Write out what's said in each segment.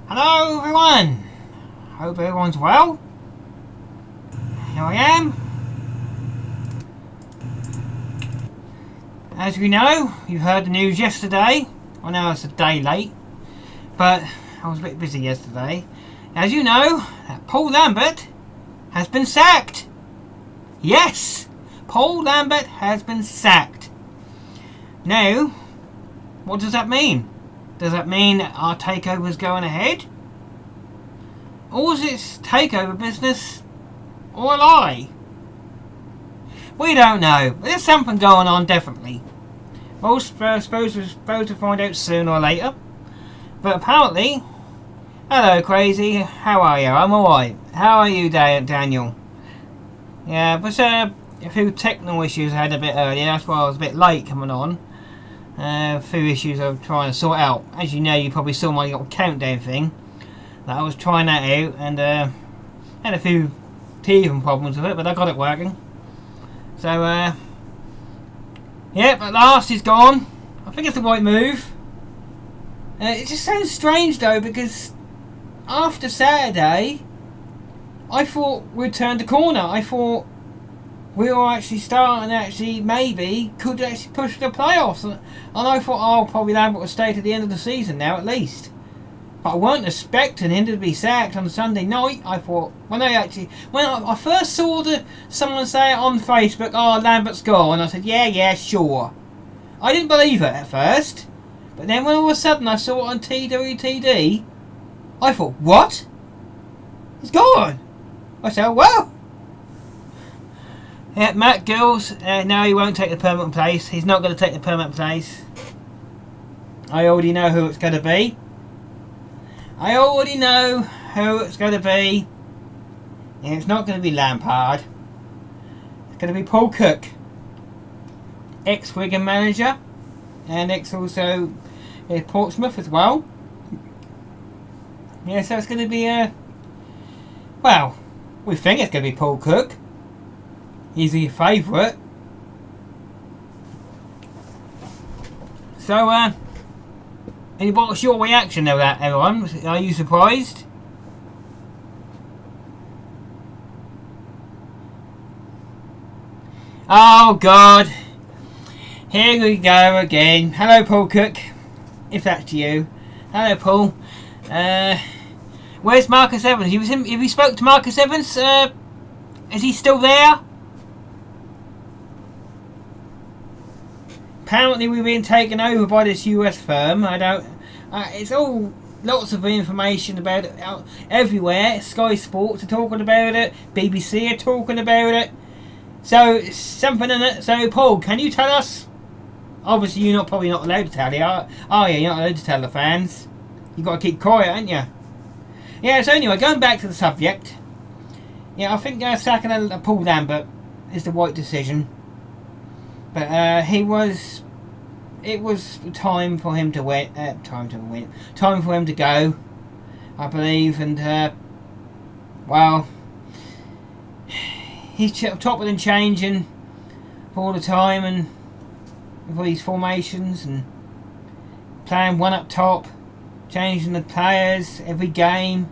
Hello everyone! Hope everyone's well. Here I am. As you know, you heard the news yesterday. I know it's a day late, but I was a bit busy yesterday. As you know, Paul Lambert has been sacked. Yes! Paul Lambert has been sacked. Now, what does that mean? Does that mean our takeover is going ahead? Or is it takeover business or a lie? We don't know. There's something going on, definitely. We're supposed to find out sooner or later. But apparently... Hello, Crazy. How are you? I'm alright. How are you, Daniel? Yeah, but a few technical issues I had a bit earlier. That's why I was a bit late coming on. A few issues I'm trying to sort out. As you know, you probably saw my little countdown thing. That I was trying that out, and had a few teething problems with it, but I got it working. So, yep, at last he's gone. I think it's the right move. It just sounds strange though, because after Saturday, I thought we'd turned the corner. I thought we were actually starting, maybe could actually push the playoffs, and I thought, oh, probably Lambert will stay to the end of the season now at least. But I weren't expecting him to be sacked on Sunday night. I thought when I first saw someone say it on Facebook, oh, Lambert's gone, I said, yeah, sure. I didn't believe it at first, but then when all of a sudden I saw it on TWTD, I thought, what? He's gone. I said, well. Yeah, Matt Gills, no, he won't take the permanent place. He's not going to take the permanent place. I already know who it's going to be. And it's not going to be Lampard. It's going to be Paul Cook, ex-Wigan manager, and ex-also Portsmouth as well. Yeah, so it's going to be well, we think it's going to be Paul Cook. He's your favourite. So, what's your reaction to that, everyone? Are you surprised? Oh, God. Here we go again. Hello, Paul Cook. If that's you. Hello, Paul. Where's Marcus Evans? Have you spoke to Marcus Evans? Is he still there? Apparently we've been taken over by this US firm. It's all lots of information about it out everywhere. Sky Sports are talking about it. BBC are talking about it. So something in it. So Paul, can you tell us? Obviously you're probably not allowed to tell you. Oh yeah, you're not allowed to tell the fans. You've got to keep quiet, haven't you? Yeah, so anyway, going back to the subject. Yeah, I think sacking Paul Lambert is the right decision. But it was time for him to win. Time for him to go, I believe. And well, he's chopping and changing all the time and with all these formations and playing one up top, changing the players every game,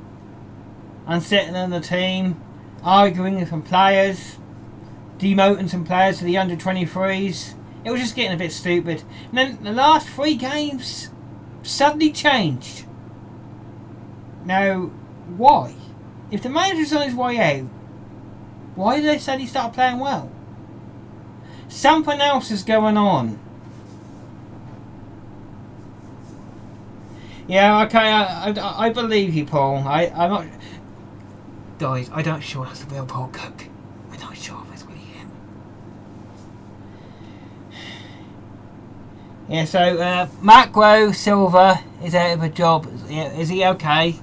unsettling the team, arguing with some players, demoting some players to the under 23s. It was just getting a bit stupid. And then the last 3 games suddenly changed. Now, why? If the manager's on his way out, why did they suddenly start playing well? Something else is going on. Yeah, okay, I believe you, Paul. I'm not... Guys, I don't sure that's the real Paul Cook. I'm not sure if it's really him. Yeah, so, Macro Silver is out of a job. Is he okay?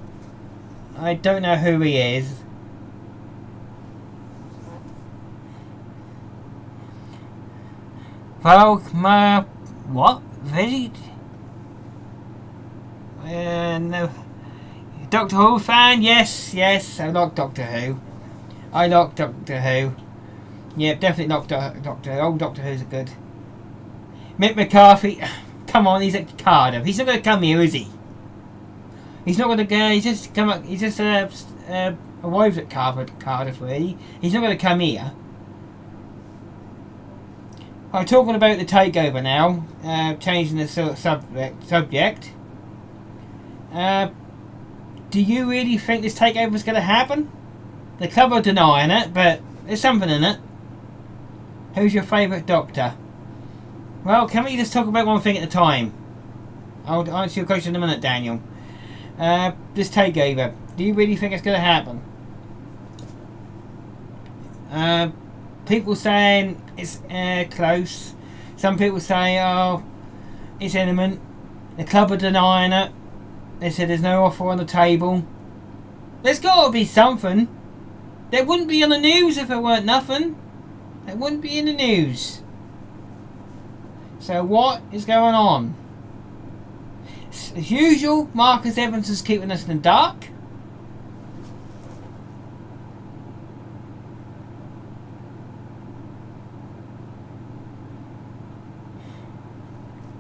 I don't know who he is. Well, what? Really? No. Doctor Who fan? Yes, I like Doctor Who. I like Doctor Who. Yeah, definitely Doctor Who. Old Doctor Who's good. Mick McCarthy, come on, he's at Cardiff. He's not going to come here, is he? He's not going to go. He's just come up. He's just arrived at Cardiff, really. He's not going to come here. I'm talking about the takeover now. Changing the subject. Do you really think this takeover is going to happen? The club are denying it, but there's something in it. Who's your favourite Doctor? Well, can we just talk about one thing at a time? I'll answer your question in a minute, Daniel. This takeover, do you really think it's going to happen? People saying it's close. Some people say, oh, it's imminent. The club are denying it. They said there's no offer on the table. There's got to be something. There wouldn't be on the news if there weren't nothing. It wouldn't be in the news. So what is going on? As usual, Marcus Evans is keeping us in the dark.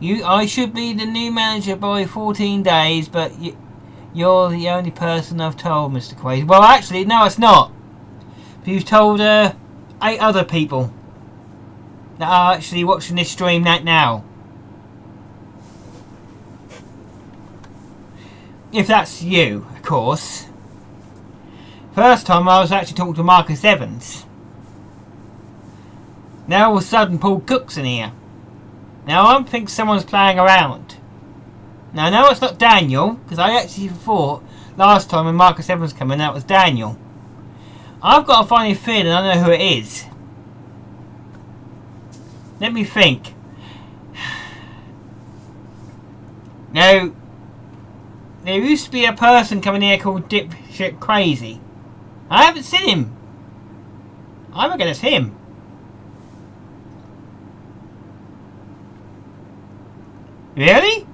I should be the new manager by 14 days, but you're the only person I've told, Mr. Quaid. Well, actually, no, it's not. You've told 8 other people that are actually watching this stream right now. If that's you, of course. First time I was actually talking to Marcus Evans. Now all of a sudden Paul Cook's in here. Now I think someone's playing around. Now no, it's not Daniel, because I actually thought last time when Marcus Evans came in that was Daniel. I've got a funny feeling I know who it is. Let me think. Now, there used to be a person coming here called Dipshit Crazy. I haven't seen him. I reckon it's him. Really?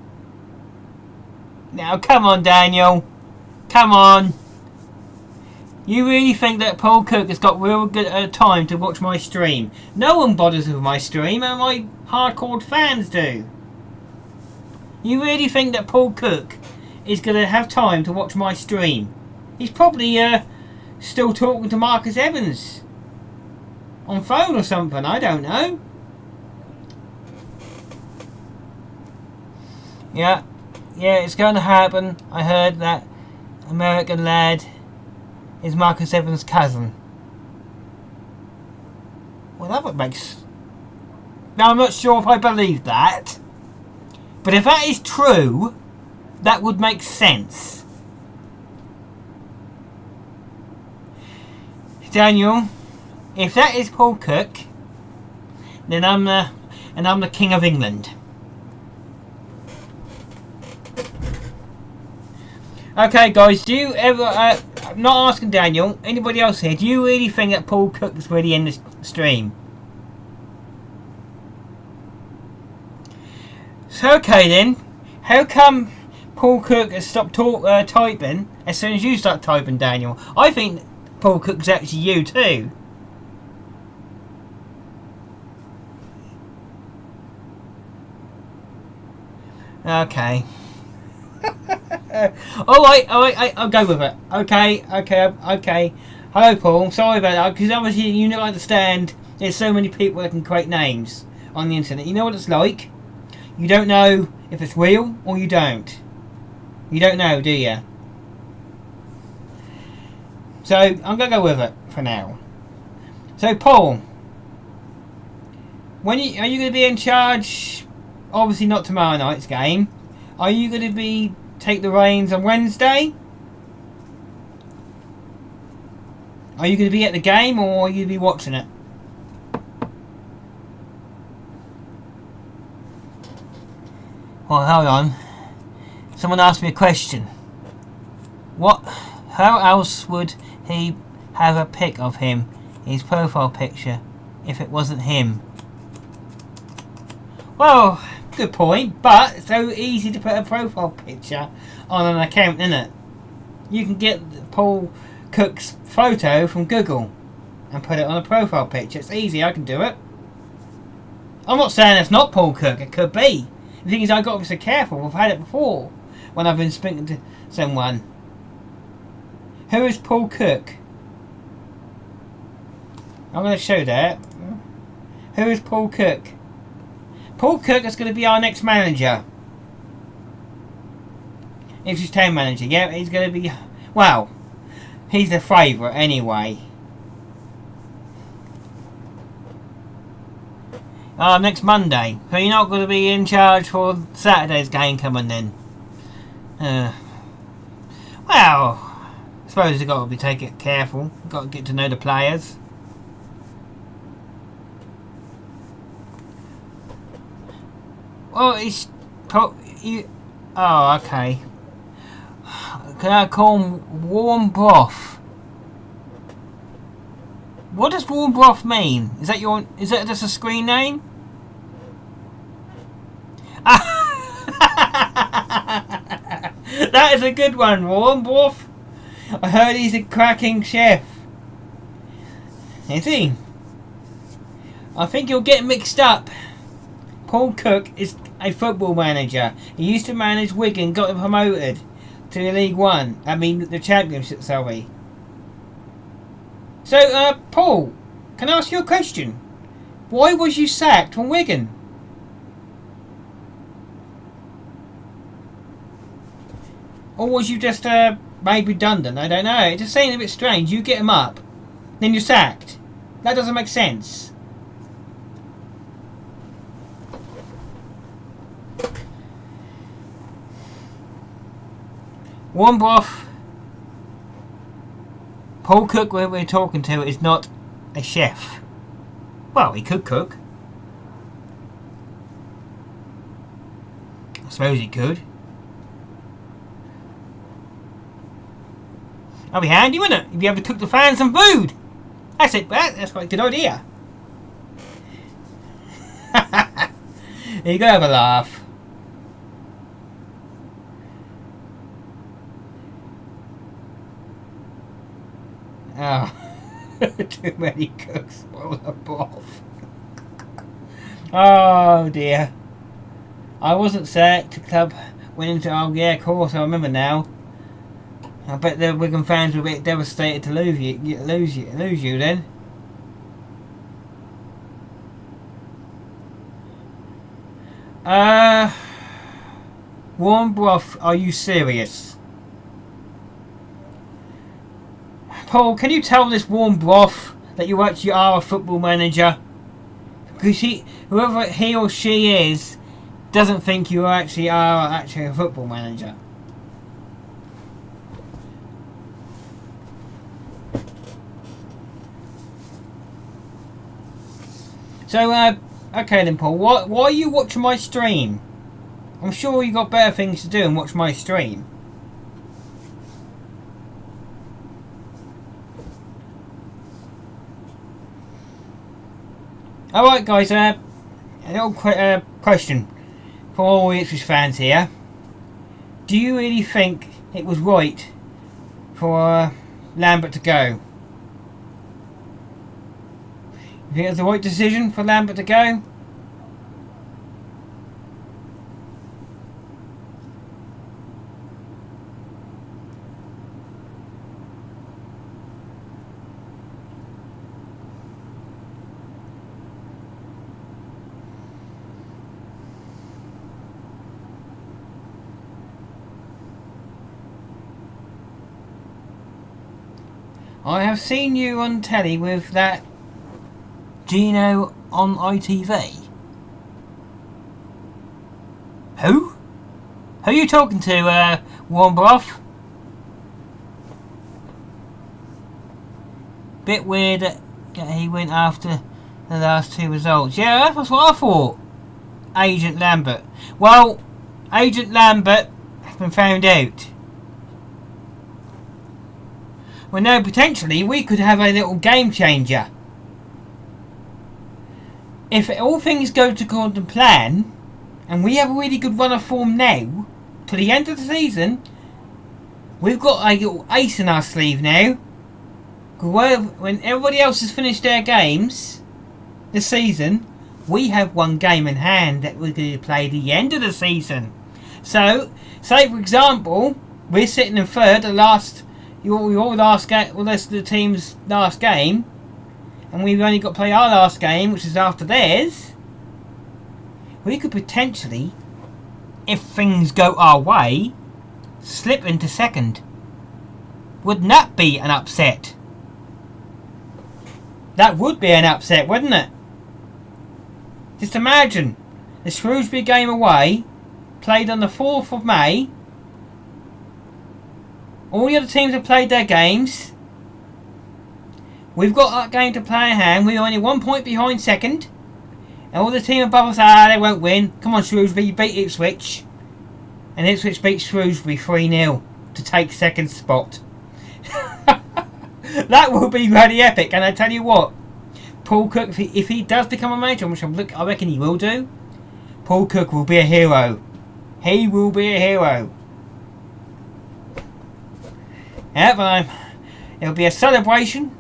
Now, come on, Daniel. Come on. You really think that Paul Cook has got real good time to watch my stream? No one bothers with my stream, and my hardcore fans do. You really think that Paul Cook is going to have time to watch my stream? He's probably still talking to Marcus Evans on phone or something, I don't know. Yeah, it's going to happen. I heard that American lad is Marcus Evans' cousin. Well, that would make... Now, I'm not sure if I believe that. But if that is true, that would make sense. Daniel, if that is Paul Cook, then I'm the King of England. Okay, guys, do you ever... I'm not asking Daniel, anybody else here, do you really think that Paul Cook is really in the stream? So, okay then, how come Paul Cook has stopped typing as soon as you start typing, Daniel? I think Paul Cook's actually you too. Okay. Alright, I'll go with it. Okay. Hello, Paul. Sorry about that, because obviously you don't understand. There's so many people that can create names on the internet. You know what it's like? You don't know if it's real or you don't. You don't know, do you? So, I'm going to go with it for now. So, Paul, are you going to be in charge? Obviously not tomorrow night's game. Are you going to take the reins on Wednesday? Are you going to be at the game or are you going to be watching it? Well, hold on. Someone asked me a question. How else would he have a pic of him, his profile picture, if it wasn't him? Well, good point, but it's so easy to put a profile picture on an account, isn't it? You can get Paul Cook's photo from Google and put it on a profile picture. It's easy, I can do it. I'm not saying it's not Paul Cook, it could be. The thing is, I've got to be so careful. I've had it before when I've been speaking to someone. Who is Paul Cook? I'm going to show that. Who is Paul Cook? Paul Cook is going to be our next manager. Ipswich Town manager. Yeah, he's going to be... Well, he's the favourite anyway. Next Monday. So you're not going to be in charge for Saturday's game coming then? Well, I suppose you've got to be taking it careful. You've got to get to know the players. Well, oh, okay. Can I call him warm broth? What does warm broth mean? Is that just a screen name? That is a good one, warm broth. I heard he's a cracking chef. Is he? I think you'll get mixed up. Paul Cook is a football manager. He used to manage Wigan, got them promoted to the League One. I mean, the Championship, sorry. So, Paul, can I ask you a question? Why was you sacked from Wigan? Or was you just made redundant? I don't know. It just seems a bit strange. You get him up, then you're sacked. That doesn't make sense. Warm broth. Paul Cook, where we're talking to, is not a chef. Well, he could cook. I suppose he could. That'd be handy, wouldn't it? You'd be able to cook the fans some food. That's it, that's quite a good idea. You gotta have a laugh. Oh, too many cooks spoil the broth. Oh dear. I wasn't sacked. The club went into... Oh yeah, of course, I remember now. I bet the Wigan fans were a bit devastated to lose you then. Warm broth, are you serious? Paul, can you tell this warm broth that you actually are a football manager? Because whoever he or she is doesn't think you actually are a football manager. So, okay then, Paul, why are you watching my stream? I'm sure you got better things to do than watch my stream. Alright guys, a little question for all Ipswich fans here. Do you really think it was right for Lambert to go? You think it was the right decision for Lambert to go? I have seen you on telly with that Gino on ITV. Who? Who are you talking to, Warren Brough? Bit weird that he went after the last two results. Yeah, that's what I thought. Agent Lambert. Well, Agent Lambert has been found out. Well, no, potentially we could have a little game changer. If all things go according to plan, and we have a really good run of form now, to the end of the season, we've got a little ace in our sleeve now. When everybody else has finished their games this season, we have one game in hand that we're going to play at the end of the season. So, say for example, we're sitting in third, the rest of the team's last game, and we've only got to play our last game, which is after theirs. We could potentially, if things go our way, slip into second. Wouldn't that be an upset? That would be an upset, wouldn't it? Just imagine the Shrewsbury game away, played on the 4th of May. All the other teams have played their games. We've got that game to play in hand. We're only 1 point behind second. And all the team above us, they won't win. Come on, Shrewsbury, you beat Ipswich. And Ipswich beat Shrewsbury 3-0 to take second spot. That will be really epic. And I tell you what, Paul Cook, if he does become a manager, which I reckon he will do, Paul Cook will be a hero. He will be a hero. Yeah, but it'll be a celebration.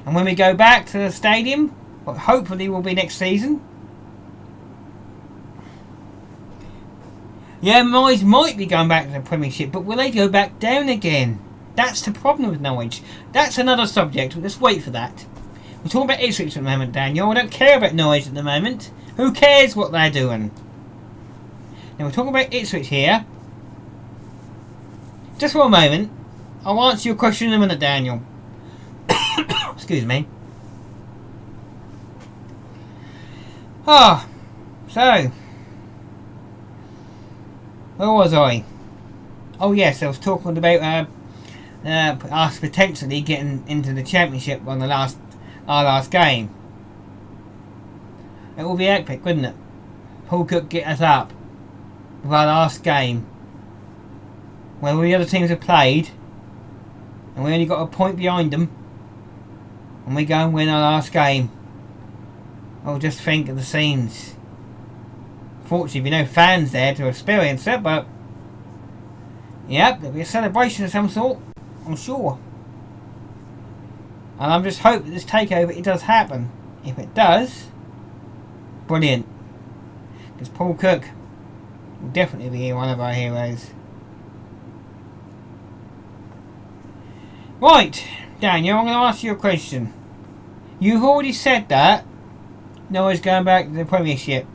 And when we go back to the stadium, what hopefully will be next season. Yeah, Norwich might be going back to the Premiership, but will they go back down again? That's the problem with Norwich. That's another subject. Let's wait for that. We're talking about Ipswich at the moment, Daniel. I don't care about Norwich at the moment. Who cares what they're doing? Now we're talking about Ipswich here. Just for a moment. I'll answer your question in a minute, Daniel. Excuse me. So where was I? Oh yes, I was talking about us potentially getting into the Championship on our last game. It would be epic, wouldn't it? Paul Cook get us up with our last game, where all the other teams have played, and we only got a point behind them, and we go and win our last game. Oh, just think of the scenes. Fortunately, there'll be no fans there to experience it, but yep, there'll be a celebration of some sort, I'm sure. And I'm just hoping that this takeover, it does happen. If it does, brilliant. Because Paul Cook will definitely be one of our heroes. Right, Daniel, I'm going to ask you a question. You've already said that Noah's going back to the Premiership.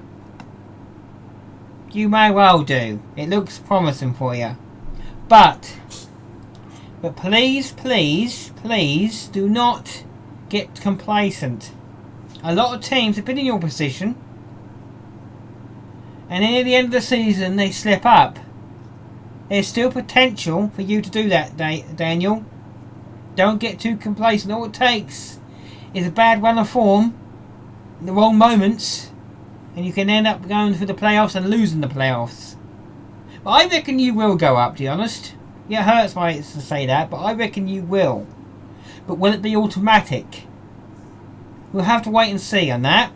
You may well do. It looks promising for you. But please, please, please do not get complacent. A lot of teams have been in your position, and near the end of the season they slip up. There's still potential for you to do that, Daniel. Don't get too complacent. All it takes is a bad run of form in the wrong moments, and you can end up going for the playoffs and losing the playoffs. But I reckon you will go up, to be honest. Yeah, it hurts my to say that, but I reckon you will. But will it be automatic? We'll have to wait and see on that.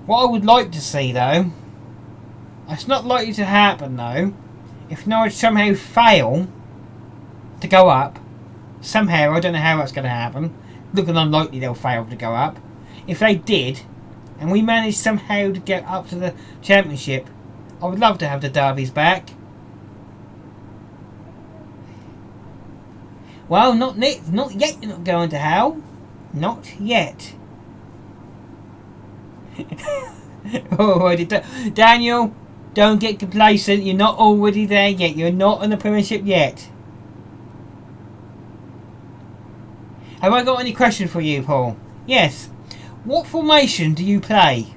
What I would like to see, though, it's not likely to happen, though, if Norwich somehow fail to go up. Somehow, I don't know how that's going to happen. Looking unlikely they'll fail to go up. If they did, and we managed somehow to get up to the Championship, I would love to have the derbies back. Well, not yet. You're not going to hell. Not yet. Already, Daniel, don't get complacent. You're not already there yet. You're not in the Premiership yet. Have I got any questions for you, Paul? Yes. What formation do you play?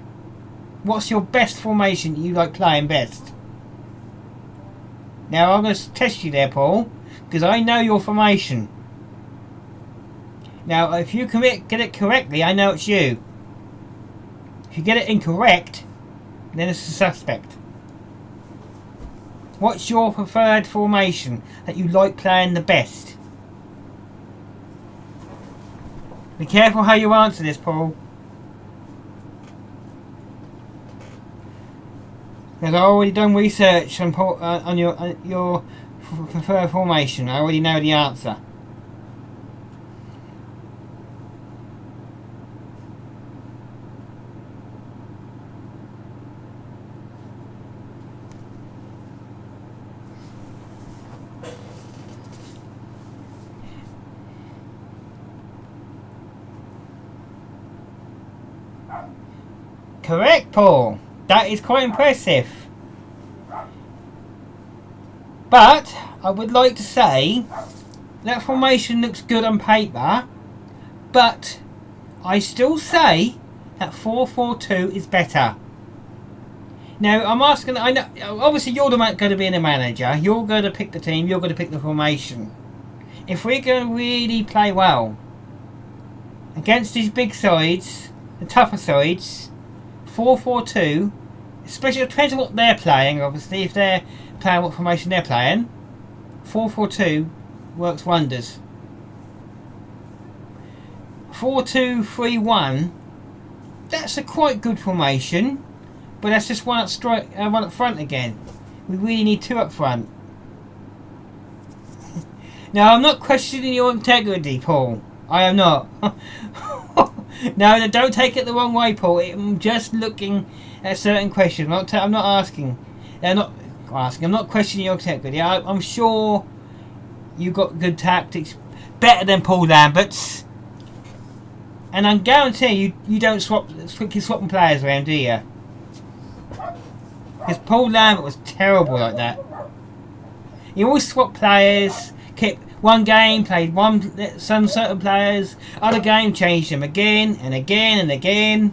What's your best formation you like playing best? Now I'm going to test you there, Paul, because I know your formation. Now, if you get it correctly, I know it's you. If you get it incorrect, then it's a suspect. What's your preferred formation that you like playing the best? Be careful how you answer this, Paul. Because I've already done research on your preferred formation. I already know the answer. Correct, Paul. That is quite impressive. But I would like to say that formation looks good on paper, but I still say that 4-4-2 is better. Now I'm asking. I know obviously you're going to be the manager. You're going to pick the team. You're going to pick the formation. If we're going to really play well against these big sides, the tougher sides, 4-4-2, especially it depends on what they're playing. Obviously, if they're playing what formation they're playing, 4-4-2 works wonders. 4-2-3-1, that's a quite good formation, but that's just one up front again. We really need two up front. Now, I'm not questioning your integrity, Paul. I am not. No, don't take it the wrong way, Paul. I'm just looking at certain questions. I'm not asking. I'm not questioning your integrity. I'm sure you got good tactics, better than Paul Lambert's. And I'm guaranteeing you don't keep swapping players around, do you? Because Paul Lambert was terrible like that. He always swapped players, kept one game, played some certain players, other game changed them again and again and again.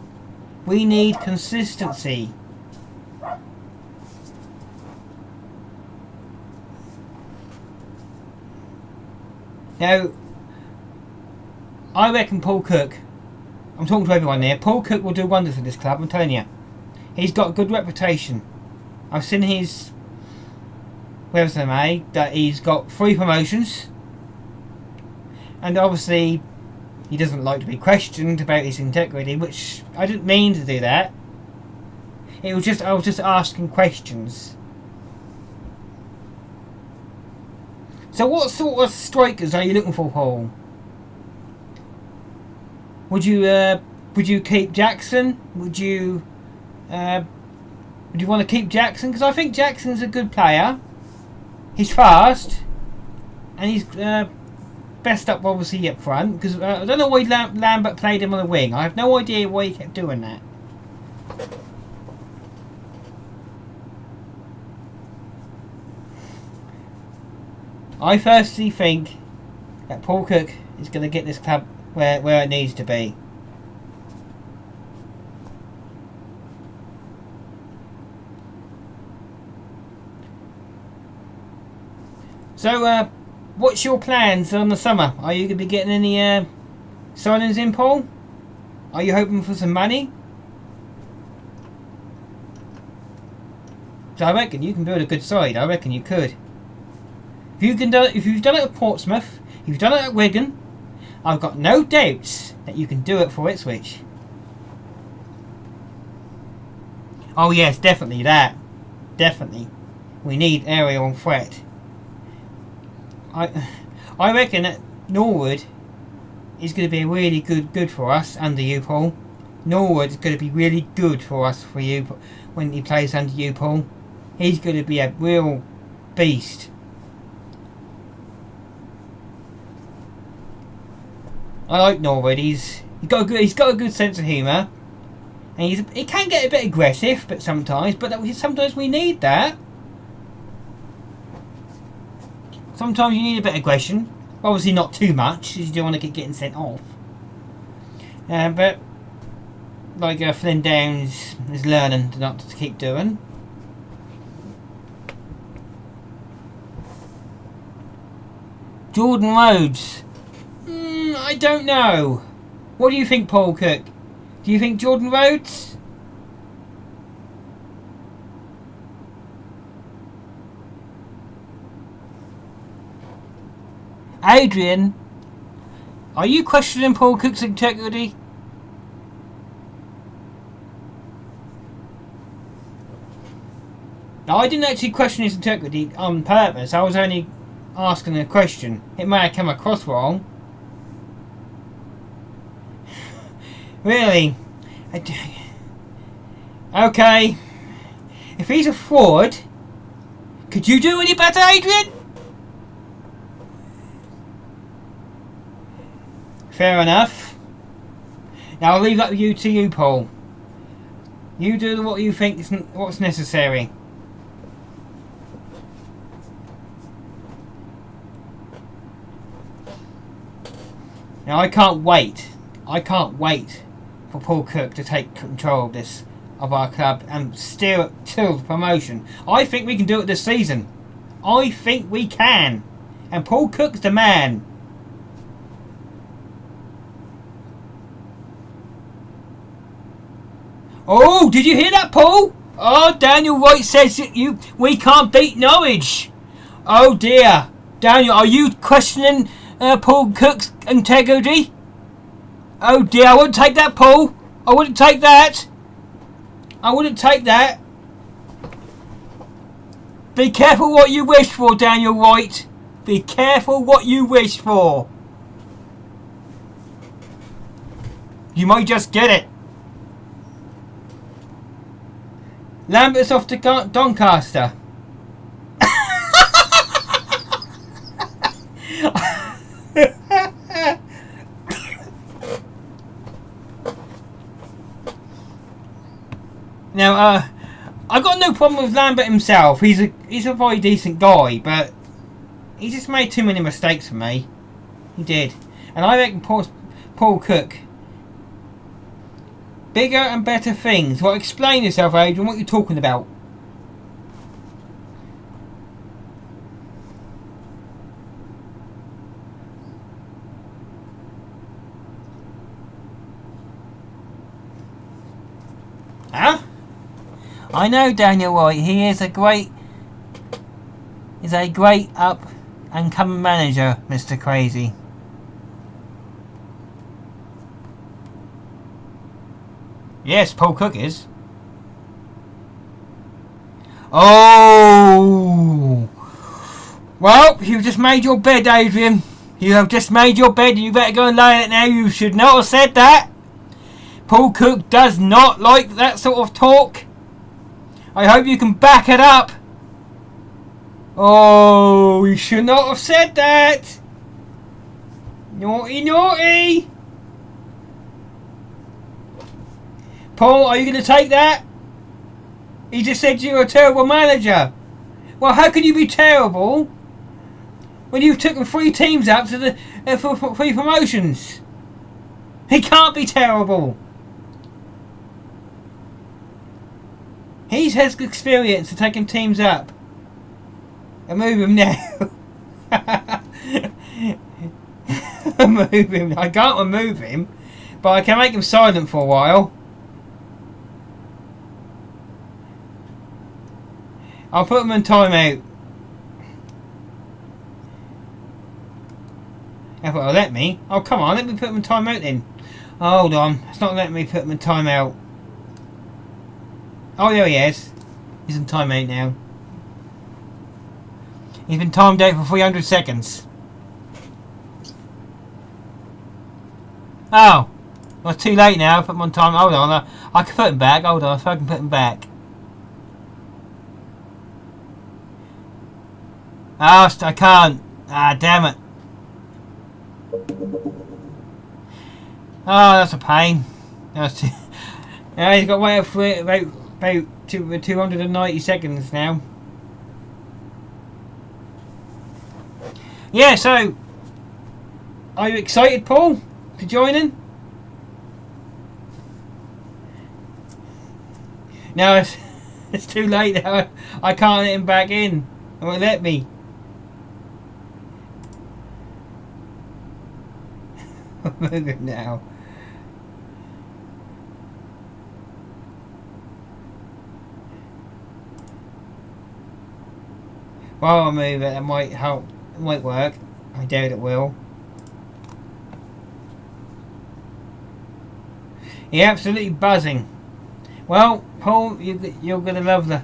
We need consistency. Now, I reckon Paul Cook, I'm talking to everyone there, Paul Cook will do wonders for this club, I'm telling you. He's got a good reputation. I've seen his resume that he's got 3 promotions. And obviously, he doesn't like to be questioned about his integrity, which I didn't mean to do that. I was just asking questions. So what sort of strikers are you looking for, Paul? Would you keep Jackson? Would you want to keep Jackson? Because I think Jackson's a good player. He's fast, and he's best up obviously up front. Because I don't know why Lambert played him on the wing. I have no idea why he kept doing that. I firstly think that Paul Cook is going to get this club where it needs to be. So, what's your plans on the summer? Are you going to be getting any signings in, Paul? Are you hoping for some money? So I reckon you can build a good side. I reckon you could. If you've done it at Portsmouth, if you've done it at Wigan, I've got no doubts that you can do it for Ipswich. Oh yes, definitely that. Definitely. We need aerial threat. I reckon that Norwood is going to be really good for us under you, Paul. Norwood is going to be really good for us for you when he plays under you, Paul. He's going to be a real beast. I like Norwood. He's got a good sense of humour, And he can get a bit aggressive, but sometimes we need that. Sometimes you need a bit of aggression. Obviously not too much, because you don't want to get getting sent off. But like Flynn Downs is learning not to keep doing. Jordan Rhodes. I don't know. What do you think, Paul Cook? Do you think Jordan Rhodes? Adrian, are you questioning Paul Cook's integrity? No, I didn't actually question his integrity on purpose. I was only asking a question. It may have come across wrong. Really? Okay. If he's a fraud, could you do any better, Adrian? Fair enough. Now I'll leave that with you, Paul. You do what you think is what's necessary. Now I can't wait for Paul Cook to take control of our club and steer it to promotion. I think we can do it this season. I think we can. And Paul Cook's the man. Oh, did you hear that, Paul? Oh, Daniel White says we can't beat Norwich. Oh dear. Daniel, are you questioning Paul Cook's integrity? Oh dear, I wouldn't take that, Paul. I wouldn't take that. I wouldn't take that. Be careful what you wish for, Daniel White. Be careful what you wish for. You might just get it. Lambert's off to Doncaster. Now, I've got no problem with Lambert himself. He's a very decent guy, but he just made too many mistakes for me. He did. And I reckon Paul Cook, bigger and better things. Well, explain yourself, Adrian, what you're talking about. Huh? I know Daniel White. He is a great up and coming manager, Mr. Crazy. Yes, Paul Cook is. Oh! Well, you've just made your bed, Adrian. You have just made your bed. You better go and lay in it now. You should not have said that. Paul Cook does not like that sort of talk. I hope you can back it up. Oh, you should not have said that. Naughty, naughty. Paul, are you going to take that? He just said you're a terrible manager. Well, how can you be terrible when you've taken 3 teams out to the for 3 promotions? He can't be terrible. He has experience of taking teams up. Remove him now. Remove him. I can't remove him, but I can make him silent for a while. I'll put him in timeout. If it'll let me. Oh, come on, let me put him in timeout then. Oh, hold on. It's not letting me put him in timeout. Oh, there he is. He's in timeout now. He's been timed out for 300 seconds. Oh. Well, it's too late now. I put him on time. Hold on. I can put him back. Hold on. If I can put him back. Oh, I can't. Ah, damn it. Oh, that's a pain. That's too... He's got to wait for it about 290 seconds now. Yeah, so are you excited, Paul, to join in? No, it's too late now. I can't let him back in. It won't let me. I'm moving now. While I move it, might help. It might work. I doubt it will. You're absolutely buzzing. Well, Paul, you're gonna love the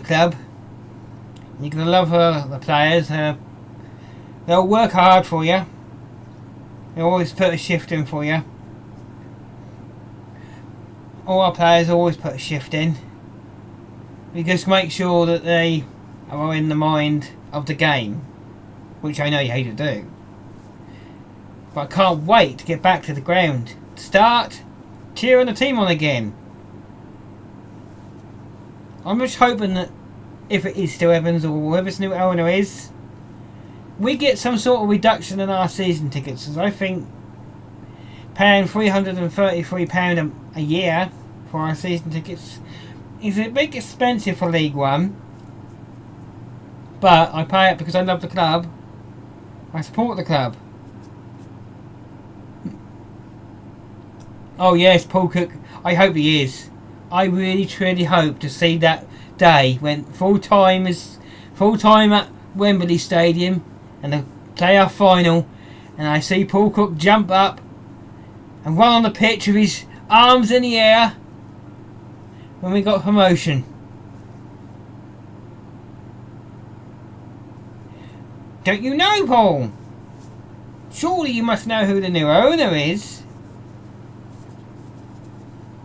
club. You're gonna love the players. They'll work hard for you. They'll always put a shift in for you. All our players always put a shift in. We just make sure that they are in the mind of the game, which I know you hate to do. But I can't wait to get back to the ground. Start cheering the team on again. I'm just hoping that if it is still Evans or whoever this new owner is, we get some sort of reduction in our season tickets. Because I think paying £333 a year for our season tickets is a bit expensive for League One. But I pay it because I love the club. I support the club. Oh yes, Paul Cook. I hope he is. I really truly hope to see that day when full time at Wembley Stadium and the playoff final, and I see Paul Cook jump up and run on the pitch with his arms in the air when we got promotion. Don't you know, Paul? Surely you must know who the new owner is.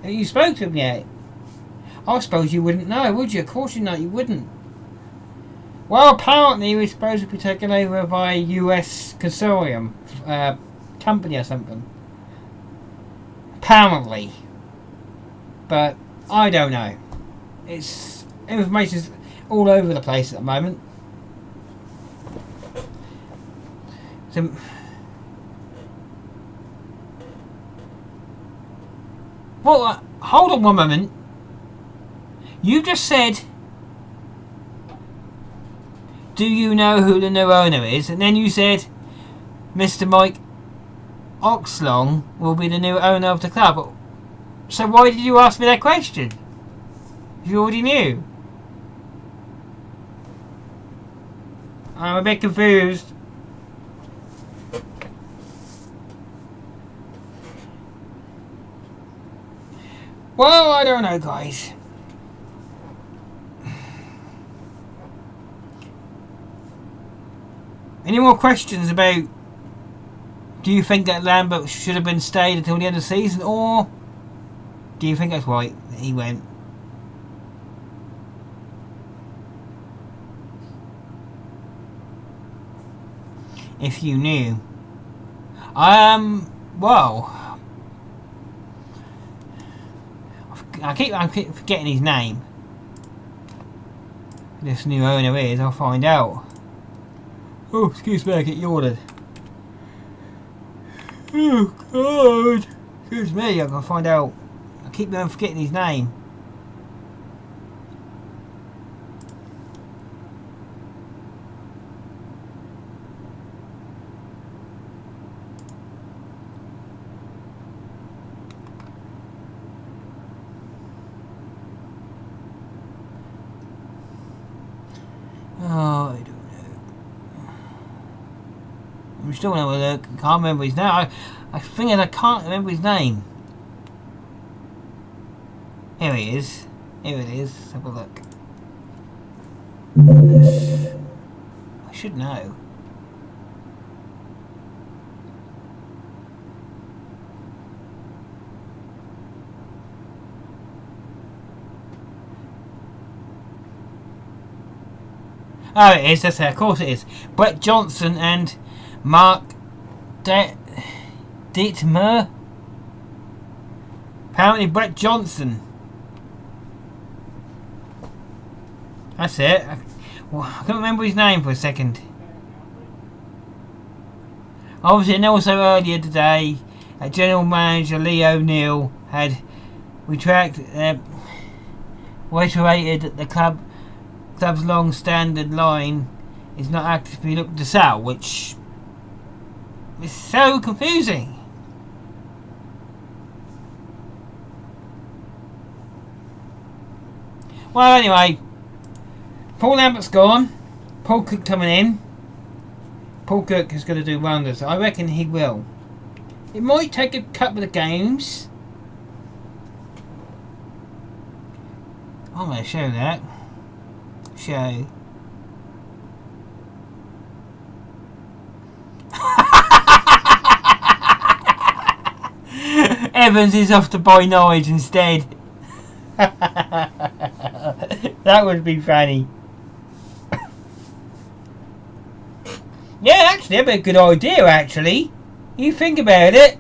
Have you spoke to him yet? I suppose you wouldn't know, would you? Of course you wouldn't. Well, apparently we're supposed to be taken over by a US consortium, company or something. Apparently. But I don't know. It's information's all over the place at the moment. So, well, hold on one moment. You just said, do you know who the new owner is? And then you said, Mr. Mike Oxlong will be the new owner of the club. So why did you ask me that question? You already knew. I'm a bit confused. Well, I don't know, guys. Any more questions about, do you think that Lambert should have been stayed until the end of the season, or do you think that's right that he went? If you knew. Well, I keep forgetting his name. This new owner is, I'll find out. Oh, excuse me, I get yawning. Oh, God. Excuse me, I'm going to find out. I keep forgetting his name. Oh, I don't know. I'm still going to look. I can't remember his name. I think I can't remember his name. Here he is. Here it is. Let's have a look. I should know. Oh, it is. That's it. Of course it is. Brett Johnson and Mark Dietmer. Apparently Brett Johnson. That's it. I can't remember his name for a second. Obviously, and also earlier today, General Manager Lee O'Neill had reiterated that the club's long-standing line is not actively looking to sell, which is so confusing. Well, anyway, Paul Lambert's gone. Paul Cook coming in. Paul Cook is going to do wonders. I reckon he will. It might take a couple of games. I'm going to show that. Show. Evans is off to buy Norwich instead. That would be funny. Yeah, actually, that'd be a good idea, actually. You think about it.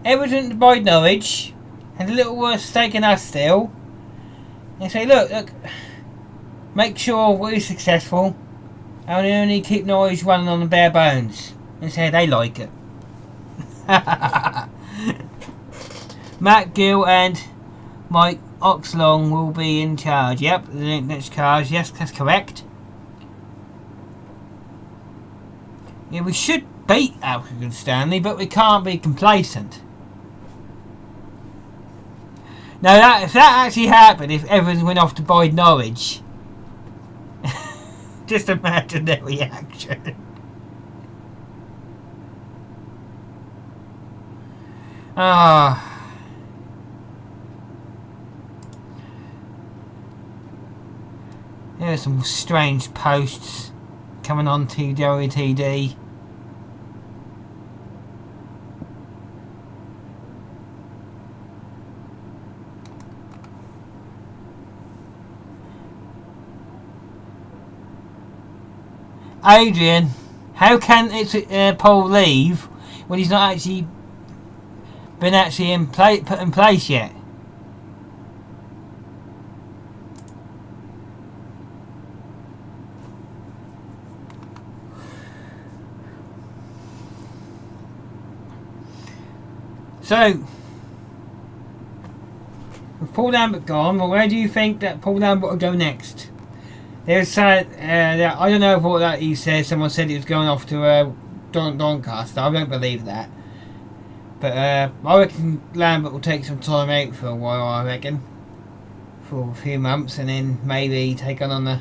Everton to buy Norwich, and a little worse stake in us still. And say, look, make sure we're successful, and only keep Norwich running on the bare bones. And say they like it. Matt Gill and Mike Oxlong will be in charge. Yep, the next charge. Yes, that's correct. Yeah, we should beat Alfred Stanley, but we can't be complacent. Now, if that actually happened, if Evans went off to buy Norwich, just imagine their reaction. There are some strange posts coming on TWTD. Adrian, how can Paul leave when he's not actually been put in place yet? So, with Paul Lambert gone, well, where do you think that Paul Lambert will go next? There's I don't know what that he said. Someone said he was going off to Doncaster. I don't believe that. But I reckon Lambert will take some time out for a while, I reckon. For a few months, and then maybe take on the...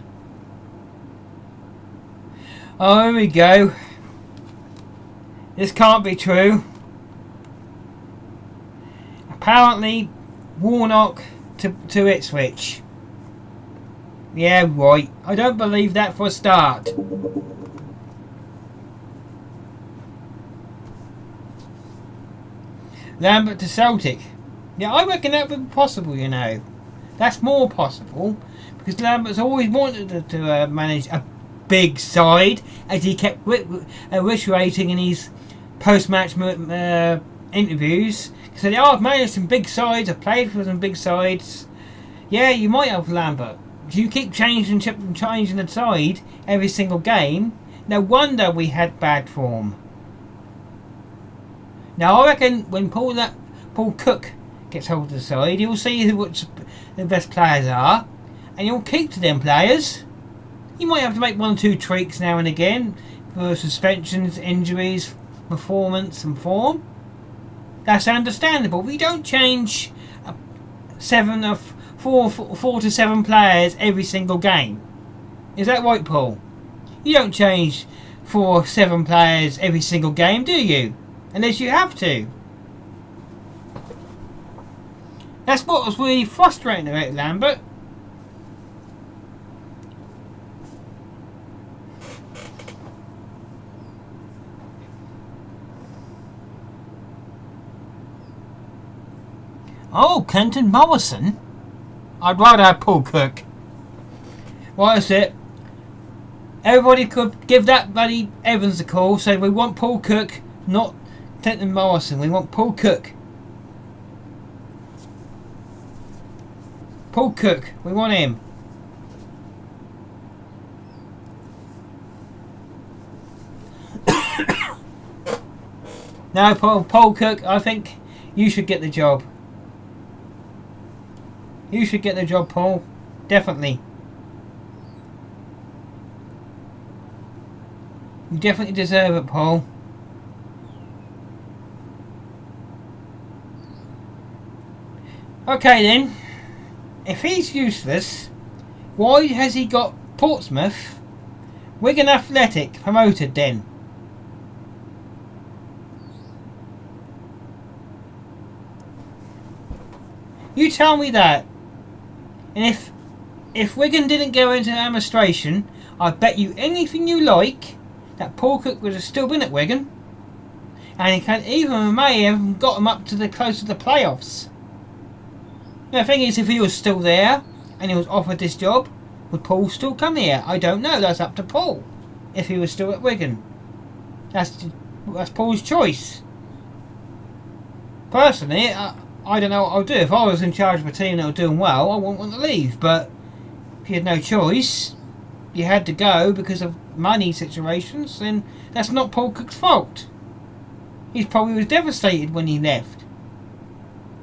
Oh, here we go. This can't be true. Apparently, Warnock to Ipswich. Yeah, right. I don't believe that for a start. Lambert to Celtic. Yeah, I reckon that would be possible, you know. That's more possible. Because Lambert's always wanted to manage a big side. As he kept reiterating in his post-match interviews. He said, I've managed some big sides. I've played for some big sides. Yeah, you might have, Lambert. If you keep changing the side every single game, no wonder we had bad form. Now I reckon when Paul Cook gets hold of the side, he'll see what the best players are, and he'll keep to them players. He might have to make one or two tweaks now and again for suspensions, injuries, performance and form. That's understandable. We don't change four to seven players every single game. Is that right, Paul? You don't change 4 or 7 players every single game, do you? Unless you have to. That's what was really frustrating about Lambert. Oh, Clinton Morrison? I'd rather have Paul Cook. Well, that's it. Everybody could give that buddy Evans a call. Say we want Paul Cook, not Clinton Morrison. We want Paul Cook. Paul Cook, we want him. No, Paul Cook, I think you should get the job. You should get the job, Paul. Definitely. You definitely deserve it, Paul. Okay then. If he's useless, why has he got Portsmouth, Wigan Athletic promoted then? You tell me that. And if Wigan didn't go into administration, I bet you anything you like that Paul Cook would have still been at Wigan, and he can even may have got him up to the close to the playoffs. The thing is, if he was still there and he was offered this job, would Paul still come here? I don't know. That's up to Paul. If he was still at Wigan, that's Paul's choice. Personally, I don't know what I'll do. If I was in charge of a team that was doing well, I wouldn't want to leave. But if you had no choice, you had to go because of money situations, then that's not Paul Cook's fault. He probably was devastated when he left.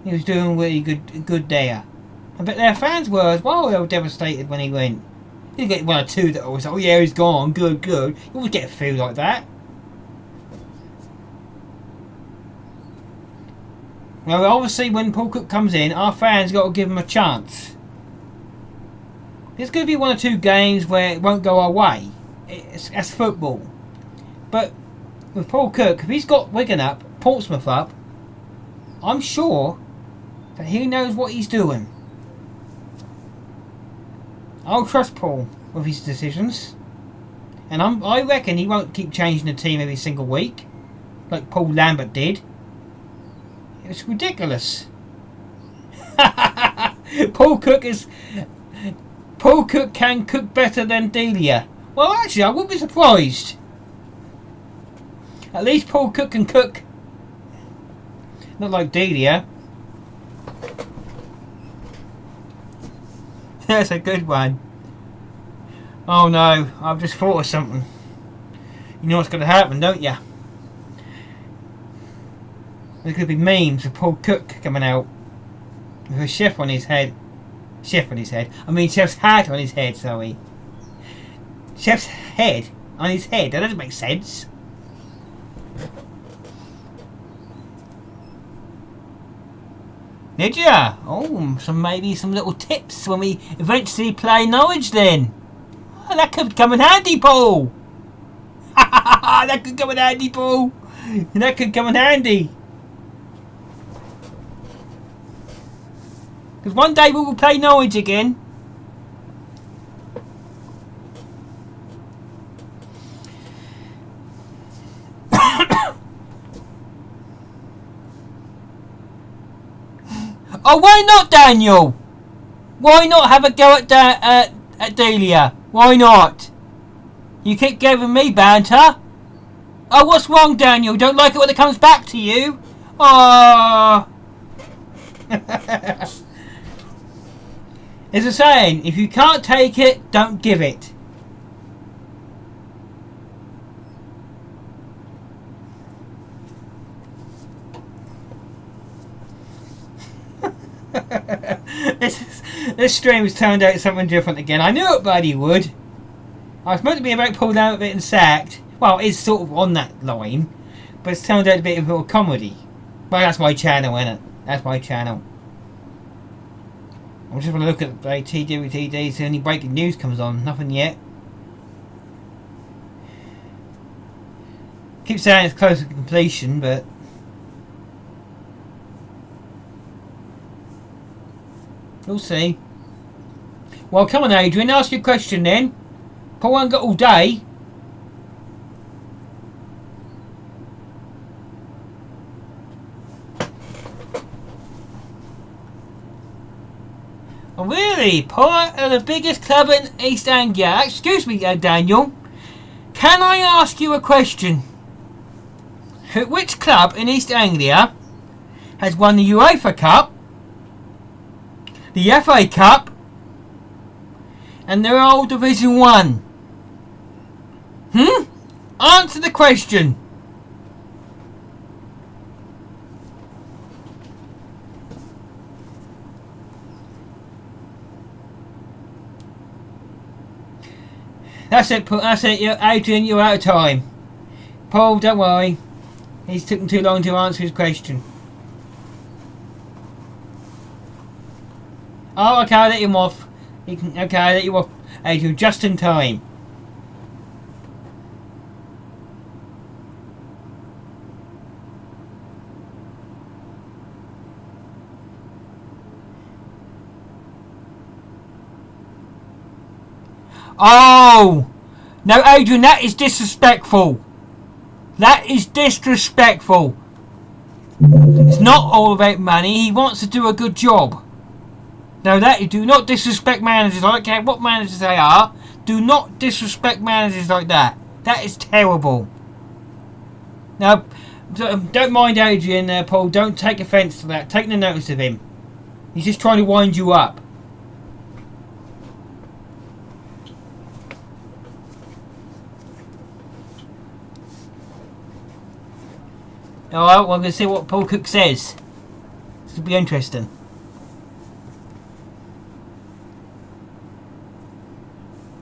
He was doing really good there. I bet their fans were as well. They were devastated when he went. You get one or two that always, oh yeah, he's gone, good. You always get a feel like that. Well, obviously when Paul Cook comes in, our fans got to give him a chance. There's going to be one or two games where it won't go our way. That's football. But with Paul Cook, if he's got Wigan up, Portsmouth up, I'm sure that he knows what he's doing. I'll trust Paul with his decisions. And I reckon he won't keep changing the team every single week, like Paul Lambert did. It's ridiculous. Paul Cook can cook better than Delia. Well, actually, I wouldn't be surprised. At least Paul Cook can cook. Not like Delia. That's a good one. Oh no, I've just thought of something. You know what's going to happen, don't you? There could be memes of Paul Cook coming out with a chef on his head. I mean chef's hat on his head, sorry. Chef's head on his head. That doesn't make sense. Did ya? Oh, maybe some little tips when we eventually play Norwich then. Oh, that could come in handy, Paul. That could come in handy, Paul. That could come in handy. Because one day we will play Norwich again. Oh, why not, Daniel? Why not have a go at Delia? Why not? You keep giving me banter. Oh, what's wrong, Daniel? Don't like it when it comes back to you? Oh. There's a saying, if you can't take it, don't give it. This stream has turned out something different again. I knew it bloody would. I was meant to be about pulled out a bit and sacked. Well, it's sort of on that line, but it's turned out a bit of a comedy. Well, that's my channel, innit? That's my channel. I'm just going to look at the TWTD, see any breaking news comes on. Nothing yet. Keep saying it's close to completion, but we'll see. Well, come on, Adrian, ask your question then. Paul ain't got all day. Oh, really? Part of the biggest club in East Anglia. Excuse me, Daniel. Can I ask you a question? Which club in East Anglia has won the UEFA Cup, the FA Cup, and they're all Division 1. Answer the question. That's it, Adrian, you're out of time. Paul, don't worry. He's taken too long to answer his question. Oh, okay, I'll let him off. Okay, I'll let you off, Adrian, just in time. Oh! No, Adrian, that is disrespectful. That is disrespectful. It's not all about money. He wants to do a good job. Now, do not disrespect managers. I don't care what managers they are. Do not disrespect managers like that. That is terrible. Now, don't mind Adrian, Paul. Don't take offence to that. Take no notice of him. He's just trying to wind you up. Alright, well, I'm going to see what Paul Cook says. This will be interesting.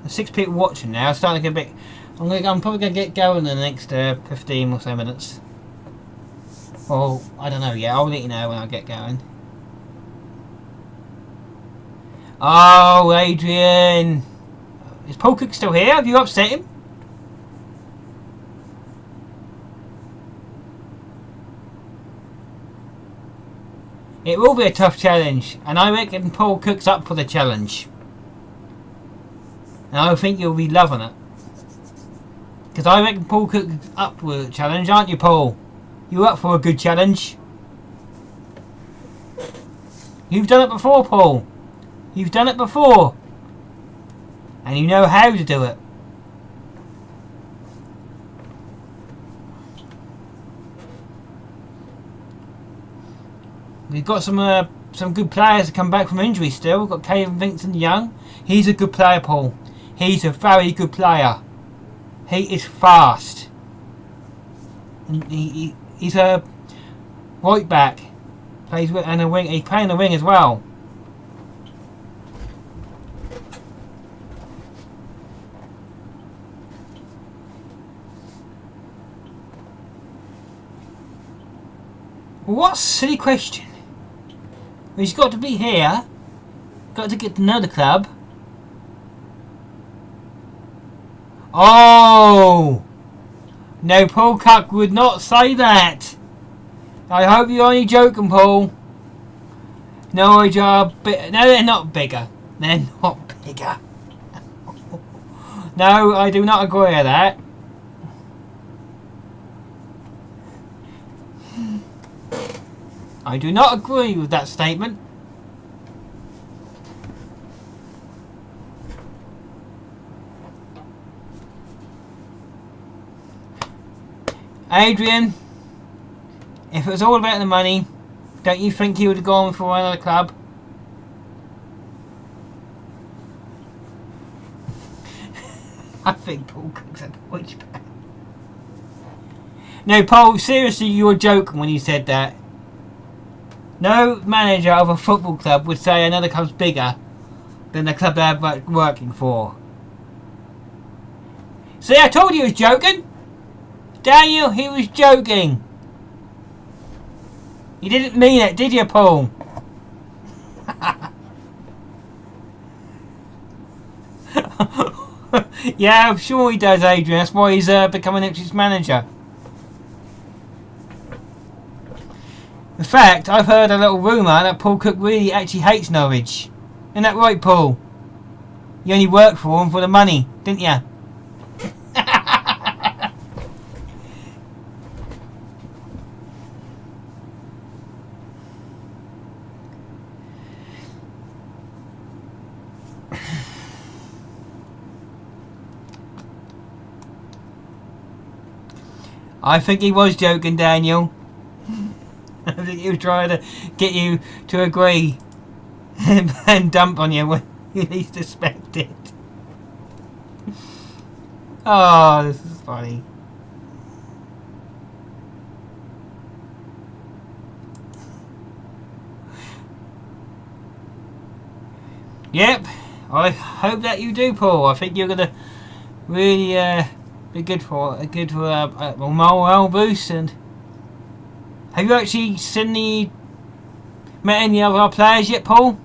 There's 6 people watching now. It's starting to get a bit... I'm probably going to get going in the next 15 or so minutes. Well, I don't know yet. I'll let you know when I get going. Oh, Adrian. Is Paul Cook still here? Have you upset him? It will be a tough challenge, and I reckon Paul Cook's up for the challenge. And I think you'll be loving it. Because I reckon Paul Cook's up for the challenge, aren't you, Paul? You're up for a good challenge. You've done it before, Paul. You've done it before. And you know how to do it. We've got some good players to come back from injury still. We've got Kevin Vincent Young. He's a good player, Paul. He's a very good player. He is fast. And he's a right back. Plays with and a wing. He's playing the wing as well. What a silly question. He's got to be here. Got to get to know the club. Oh! No, Paul Cook would not say that. I hope you're only joking, Paul. No, they're not bigger. They're not bigger. No, I do not agree with that. I do not agree with that statement. Adrian, if it was all about the money, don't you think he would have gone for another club? I think Paul Cook's a point back. No, Paul, seriously, you were joking when you said that. No manager of a football club would say another club's bigger than the club they're working for. See, I told you he was joking. Daniel, he was joking. You didn't mean it, did you, Paul? Yeah, I'm sure he does, Adrian. That's why he's becoming Ipswich manager. In fact, I've heard a little rumour that Paul Cook really actually hates Norwich. Isn't that right, Paul? You only worked for him for the money, didn't you? I think he was joking, Daniel. I think he was trying to get you to agree. and dump on you when you least expect it. Oh, this is funny. Yep, I hope that you do, Paul. I think you're gonna really be good for a morale boost. And have you actually met any other players yet, Paul?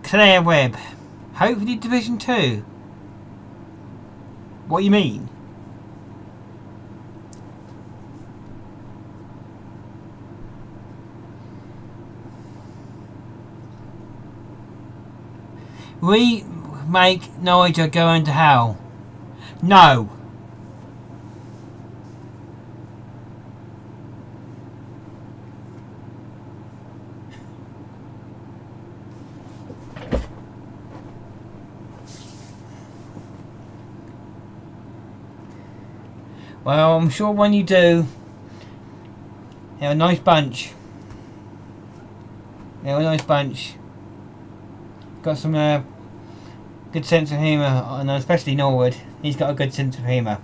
Claire Webb. Hopefully Division 2. What do you mean? Remake Niger go into hell. No. Well, I'm sure when you do, they're a nice bunch. They're a nice bunch. Got some good sense of humour, and especially Norwood. He's got a good sense of humour.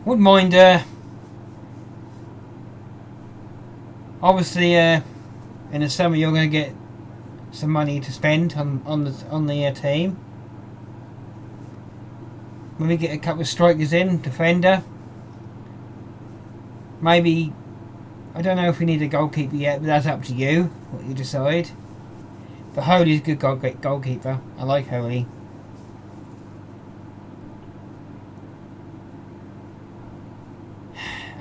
Wouldn't mind. Obviously, in the summer you're going to get some money to spend on the team. When we get a couple of strikers in, defender. Maybe, I don't know if we need a goalkeeper yet, but that's up to you, what you decide. But Holy's a good goalkeeper. I like Holy.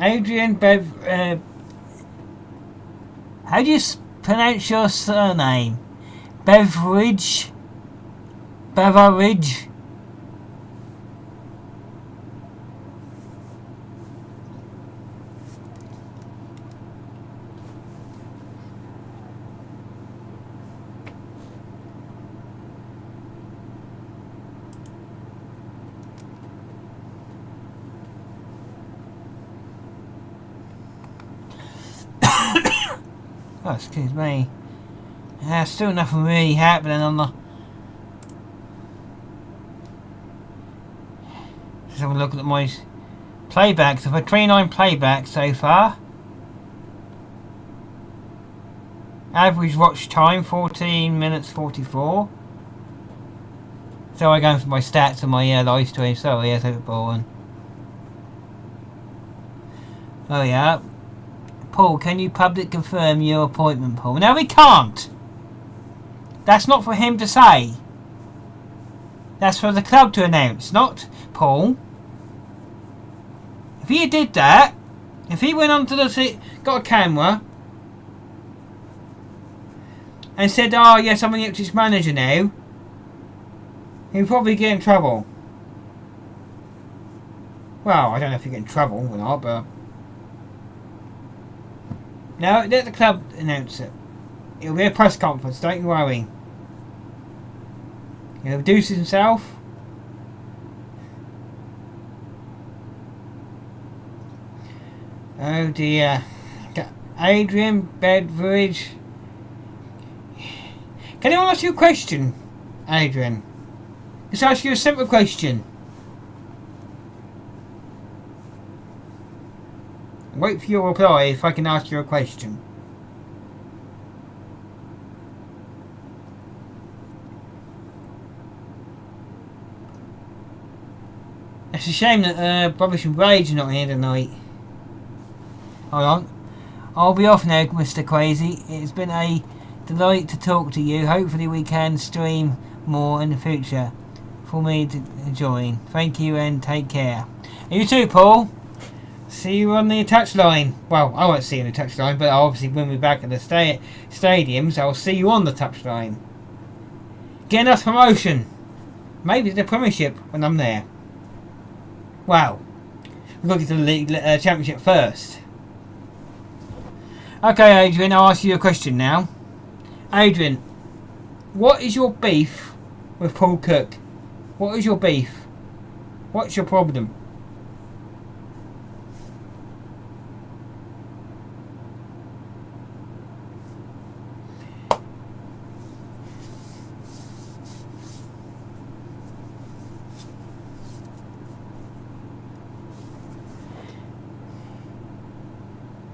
Adrian how do you pronounce your surname? Beveridge? Oh, excuse me. Still nothing really happening on the... Just have a look at my playbacks. I've had 29 playbacks so far. Average watch time 14 minutes 44. So I'm going for my stats on my live stream. Sorry, that's a bit boring. Oh yeah. Paul, can you publicly confirm your appointment, Paul? No, we can't. That's not for him to say. That's for the club to announce, not Paul. If he did that, if he went onto the got a camera and said, "Oh yes, I'm the Ipswich manager now," he'd probably get in trouble. Well, I don't know if he'd get in trouble or not, but no, let the club announce it. It'll be a press conference, don't you worry. He'll introduce himself. Oh dear. Adrian Bedford. Can I ask you a question, Adrian? Let's ask you a simple question. Wait for your reply if I can ask you a question. It's a shame that Rubbish and Rage are not here tonight. Hold on. I'll be off now, Mr. Crazy. It's been a delight to talk to you. Hopefully we can stream more in the future for me to join. Thank you and take care. And you too, Paul. See you on the touchline. Well, I won't see you on the touchline, but obviously when we're back at the stadiums, I'll see you on the touchline. Getting us promotion. Maybe the Premiership when I'm there. Well, we've got to get to the league championship first. Okay, Adrian, I'll ask you a question now. Adrian, What is your beef with Paul Cook? What is your beef? What's your problem?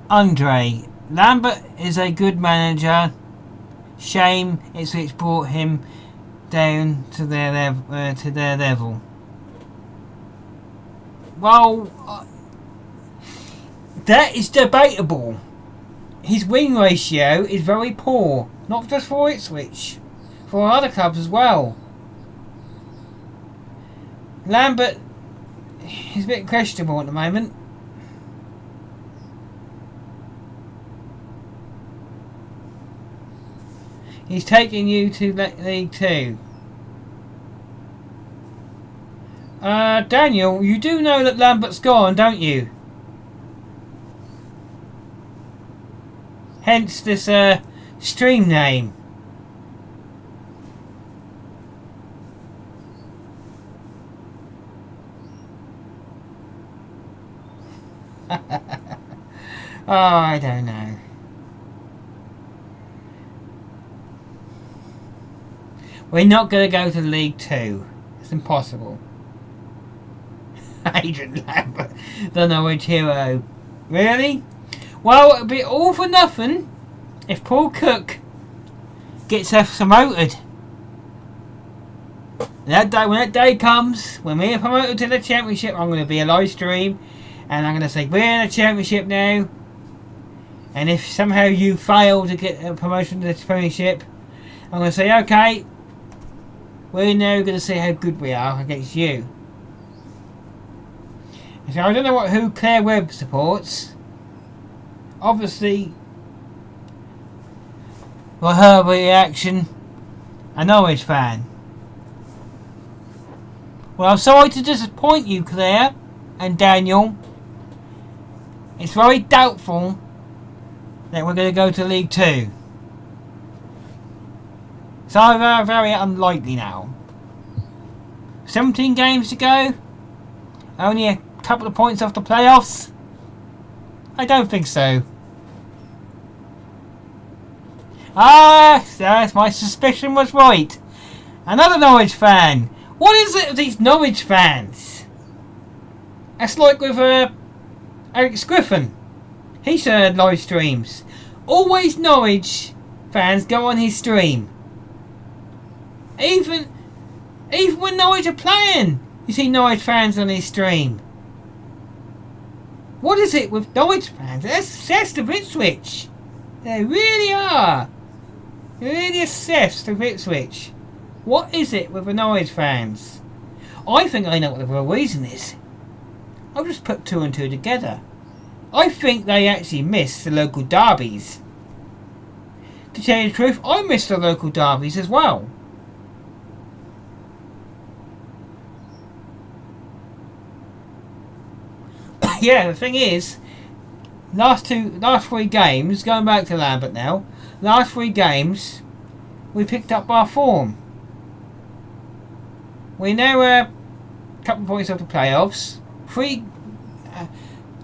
Andre, Lambert is a good manager. Shame Ipswich brought him down to their level. Well, that is debatable. His win ratio is very poor, not just for Ipswich, for other clubs as well. Lambert is a bit questionable at the moment. He's taking you to League 2. Daniel, you do know that Lambert's gone, don't you? Hence this stream name. Oh, I don't know. We're not going to go to League 2. It's impossible. Adrian Lambert, the Norwich hero. Really? Well, it'll be all for nothing if Paul Cook gets us promoted. When that day comes, when we're promoted to the Championship, I'm going to be a live stream and I'm going to say, we're in the Championship now. And if somehow you fail to get a promotion to the Championship, I'm going to say, okay, we're now going to see how good we are against you. So I don't know who Claire Webb supports. Obviously, for her reaction, a Norwich fan. Well, I'm sorry to disappoint you, Claire and Daniel. It's very doubtful that we're going to go to League 2. So very unlikely now. 17 games to go. Only a couple of points off the playoffs. I don't think so. Yes, my suspicion was right. Another Norwich fan. What is it with these Norwich fans? That's like with Alex Griffin. He live streams. Always Norwich fans go on his stream. Even when Norwich are playing, you see Norwich fans on his stream. What is it with Norwich fans? They're obsessed with Ipswich. They really are. They're really obsessed with Ipswich. What is it with the Norwich fans? I think I know what the real reason is. I've just put two and two together. I think they actually miss the local derbies. To tell you the truth, I miss the local derbies as well. Yeah, the thing is, last three games, going back to Lambert now, last three games, we picked up our form. We're now a couple of points off the playoffs.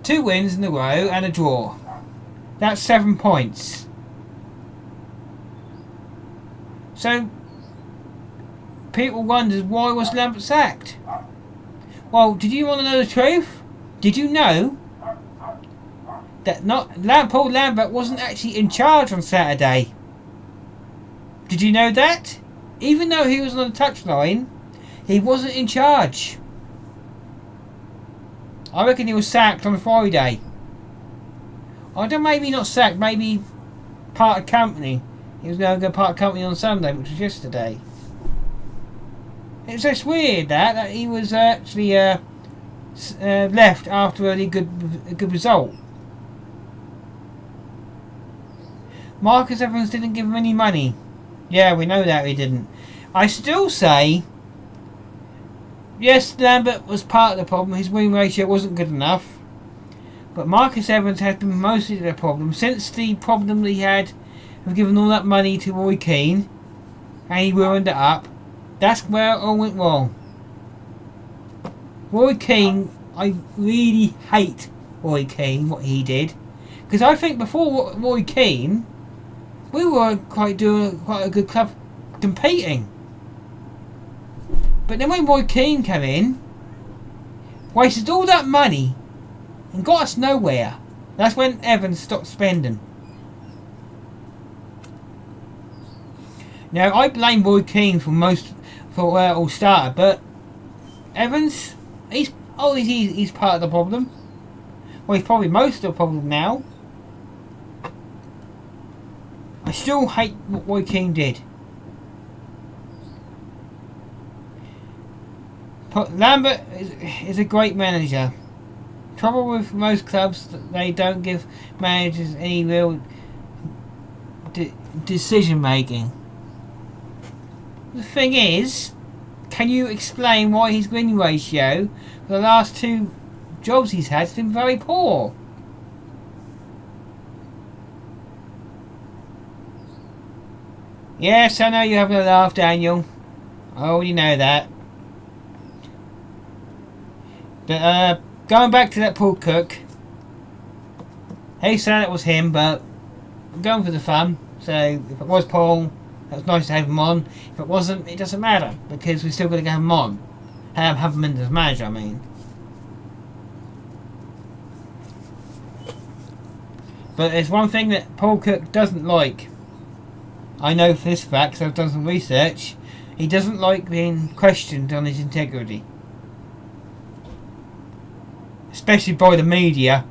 2 wins in a row and a draw. That's 7 points. So, people wondered, why was Lambert sacked? Well, did you want to know the truth? Did you know that Paul Lambert wasn't actually in charge on Saturday? Did you know that? Even though he was on the touchline, he wasn't in charge. I reckon he was sacked on Friday. I don't, maybe not sacked, maybe part of company. He was going to go part of company on Sunday, which was yesterday. It's just weird that he was actually left after a good result. Marcus Evans didn't give him any money. Yeah, we know that he didn't. I still say, yes, Lambert was part of the problem. His win ratio wasn't good enough. But Marcus Evans has been mostly the problem. Since the problem he had of giving all that money to Roy Keane, and he ruined it up. That's where it all went wrong. Roy Keane, I really hate Roy Keane, what he did. Because I think before Roy Keane, we were doing quite a good club competing. But then when Roy Keane came in, wasted all that money and got us nowhere. That's when Evans stopped spending. Now I blame Roy Keane for where it all started, but Evans, he's part of the problem. Well, he's probably most of the problem now. I still hate what Roy Keane did. But Lambert is a great manager. Trouble with most clubs, they don't give managers any real decision making. The thing is, can you explain why his win ratio for the last 2 jobs he's had has been very poor? Yes, I know you're having a laugh, Daniel. I already know that. But going back to that Paul Cook, he said it was him, but I'm going for the fun. So if it was Paul, that was nice to have him on. If it wasn't, it doesn't matter, because we're still going to have him on. Have him in as manager, I mean. But there's one thing that Paul Cook doesn't like. I know for this fact, because I've done some research. He doesn't like being questioned on his integrity. Especially by the media.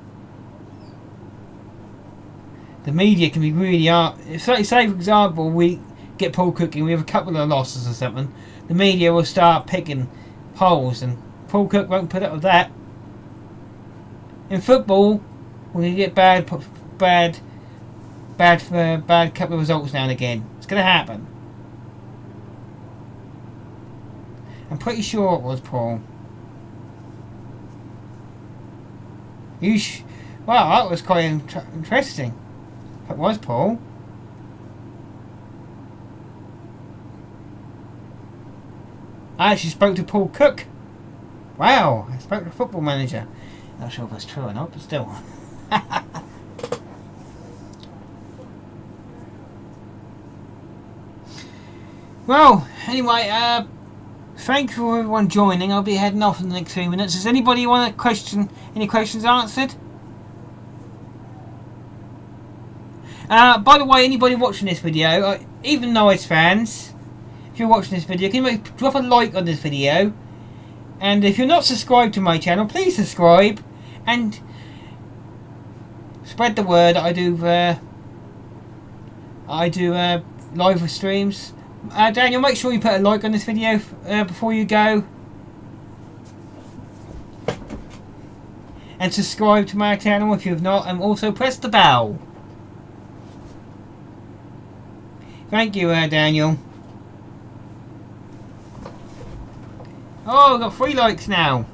The media can be really hard. Say for example, we get Paul Cook and we have a couple of losses or something. The media will start picking holes, and Paul Cook won't put up with that. In football, we get bad couple of results now and again. It's going to happen. I'm pretty sure it was Paul. Wow, that was quite interesting. If it was Paul. I actually spoke to Paul Cook. Wow, I spoke to a football manager. Not sure if that's true or not, but still. Well, anyway, thank you for everyone joining. I'll be heading off in the next 3 minutes. Does anybody want any questions answered? By the way, anybody watching this video, even Norwich fans, if you're watching this video, can you drop a like on this video? And if you're not subscribed to my channel, please subscribe and spread the word. I do live streams. Daniel, make sure you put a like on this video before you go. And subscribe to my channel if you've not, and also press the bell. Thank you, Daniel. Oh, I've got 3 likes now.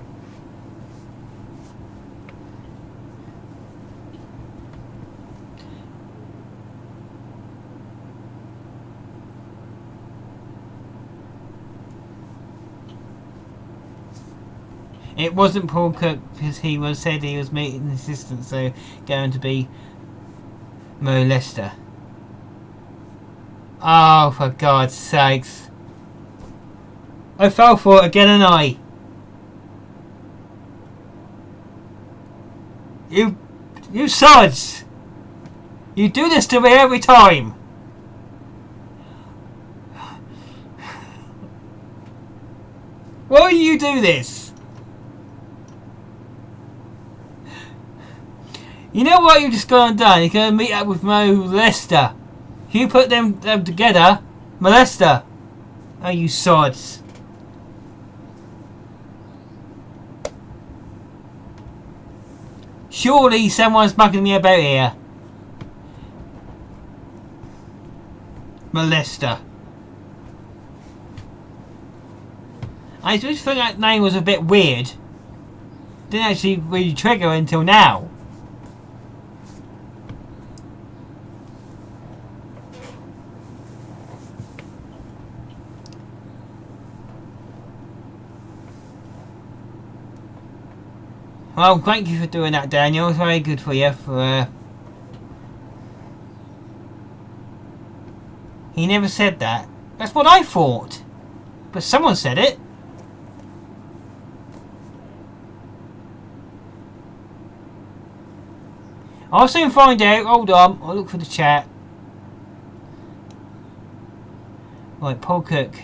It wasn't Paul Cook, because he said he was meeting the assistant, so going to be Mo Lester. Oh, for God's sakes. I fell for it again, and I. You sods! You do this to me every time! Why do you do this? You know what you've just gone and done? You're going to meet up with Mo Lester. If you put them together, Molester. Oh, you sods. Surely someone's mugging me about here. Molester. I just think that name was a bit weird. Didn't actually really trigger until now. Well, thank you for doing that, Daniel. It's very good for you. He never said that. That's what I thought. But someone said it. I'll soon find out. Hold on. I'll look for the chat. Right, Paul Cook.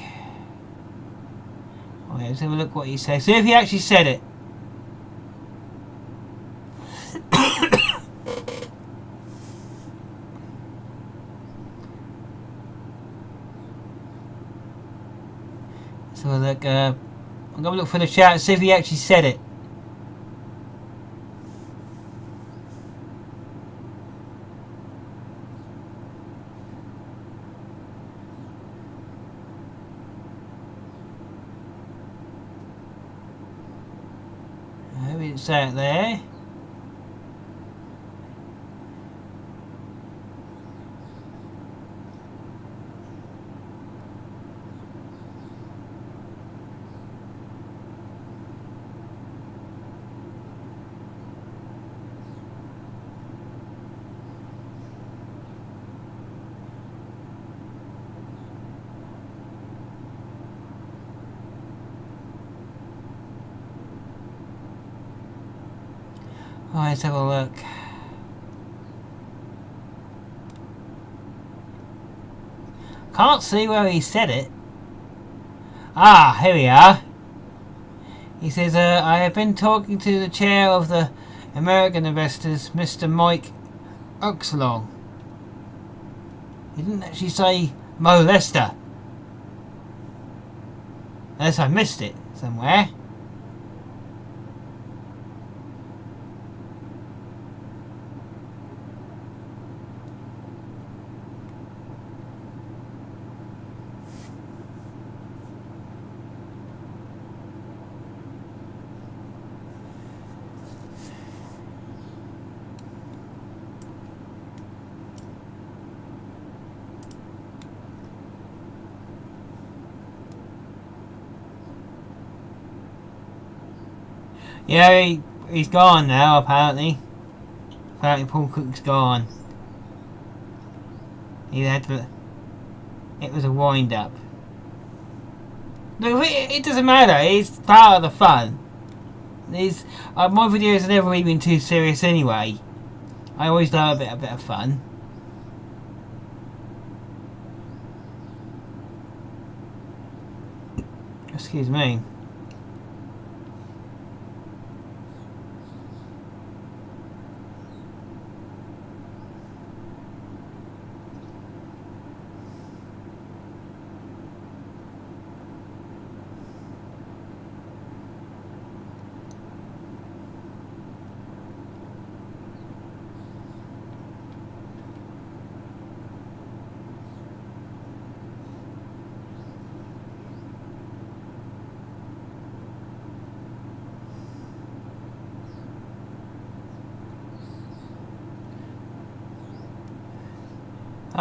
Right, let's have a look what he says. See if he actually said it. So look, I'm going to look for the chat and see if he actually said it. We didn't say it there. Right, let's have a look. Can't see where he said it. Ah, here we are. He says, I have been talking to the chair of the American investors, Mr. Mike Oxlong. He didn't actually say Mo Lester. Unless I missed it somewhere. Yeah, he's gone now, apparently. Apparently Paul Cook's gone. He had to... It was a wind-up. Look, it doesn't matter. It's part of the fun. My videos are never even too serious anyway. I always love a bit of fun. Excuse me.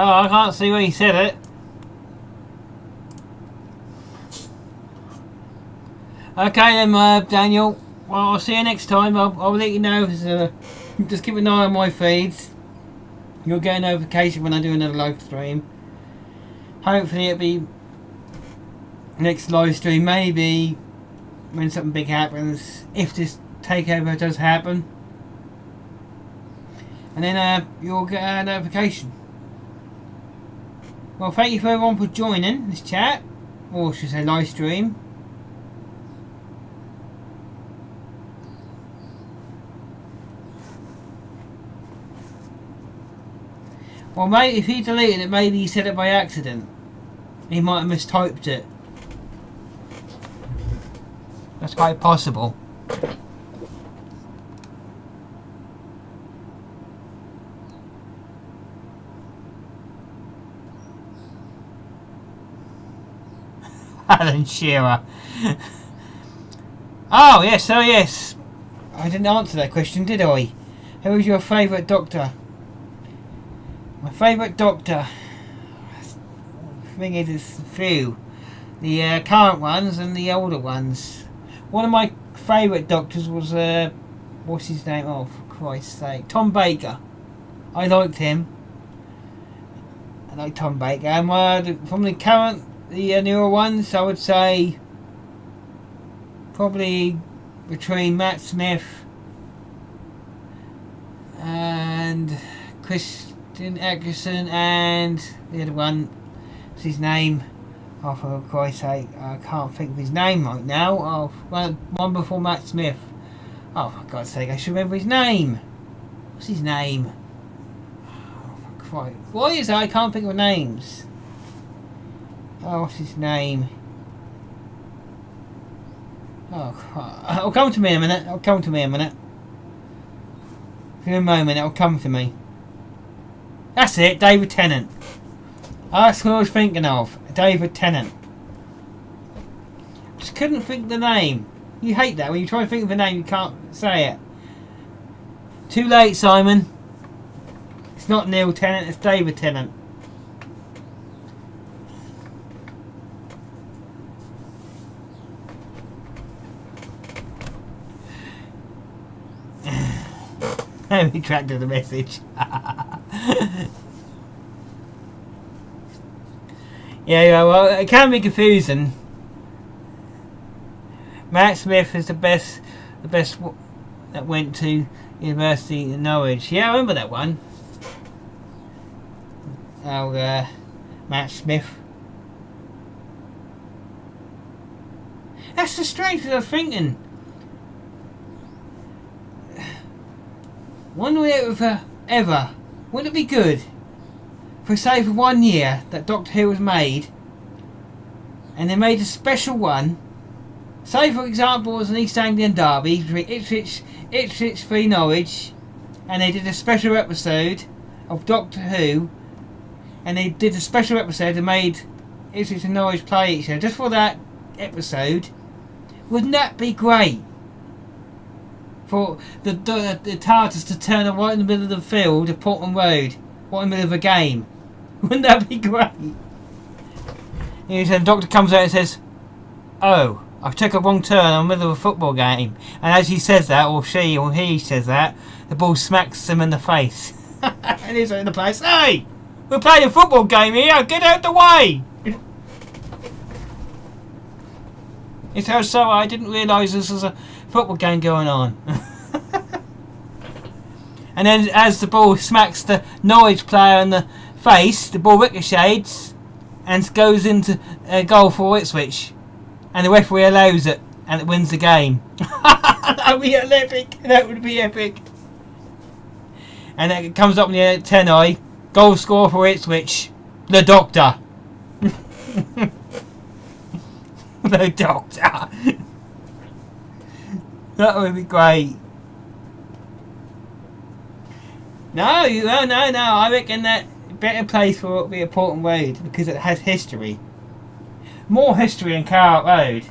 Oh, I can't see where he said it. Okay then, Daniel. Well, I'll see you next time. I'll let you know. Just keep an eye on my feeds. You'll get a notification when I do another live stream. Hopefully it'll be next live stream. Maybe when something big happens. If this takeover does happen. And then you'll get a notification. Well, thank you for everyone for joining this chat, or should I say live stream. Well, mate, if he deleted it, maybe he said it by accident. He might have mistyped it. That's quite possible. Alan Shearer. Oh, yes, oh, yes. I didn't answer that question, did I? Who was your favourite doctor? My favourite doctor. The thing is, it's a few. The current ones and the older ones. One of my favourite doctors was What's his name? Oh, for Christ's sake. Tom Baker. I liked him. I like Tom Baker. And from the newer ones, I would say probably between Matt Smith and Christian Eggerson and the other one. What's his name? Oh, for Christ's sake, I can't think of his name right now. Oh, one before Matt Smith. Oh, for God's sake, I should remember his name. What's his name? Oh, for Christ. Why is that? I can't think of names. Oh, what's his name? Oh, it'll come to me in a minute. It'll come to me in a minute. In a moment, it'll come to me. That's it, David Tennant. That's what I was thinking of. David Tennant. Just couldn't think of the name. You hate that when you try to think of a name, you can't say it. Too late, Simon. It's not Neil Tennant, it's David Tennant. I retracted the message. Yeah, well, it can be confusing. Matt Smith is the best that went to University of Norwich. Yeah, I remember that one. Oh, Matt Smith. That's the strange thing I was thinking. Wonder if ever, wouldn't it be good for say for 1 year that Doctor Who was made and they made a special one, say for example it was an East Anglian derby between Ipswich v Norwich, and they did a special episode of Doctor Who, and they did a special episode and made Ipswich and Norwich play each other just for that episode. Wouldn't that be great? For the TARDIS to turn right in the middle of the field of Portman Road, right in the middle of a game. Wouldn't that be great? And the doctor comes out and says, "Oh, I've taken a wrong turn in the middle of a football game." And as he says that, or she or he says that, the ball smacks him in the face. And he's in the place, "Hey, we're playing a football game here, get out the way!" He says, "So I didn't realise this was a football game going on." And then as the ball smacks the Norwich player in the face, the ball ricochets and goes into a goal for Ipswich, and the referee allows it and it wins the game. That would be epic. That would be epic. And then it comes up in the antennae, goal scorer for Ipswich, the Doctor. The Doctor. That would be great. No. I reckon that better place for it would be a Portman Road because it has history. More history than Carrot Road.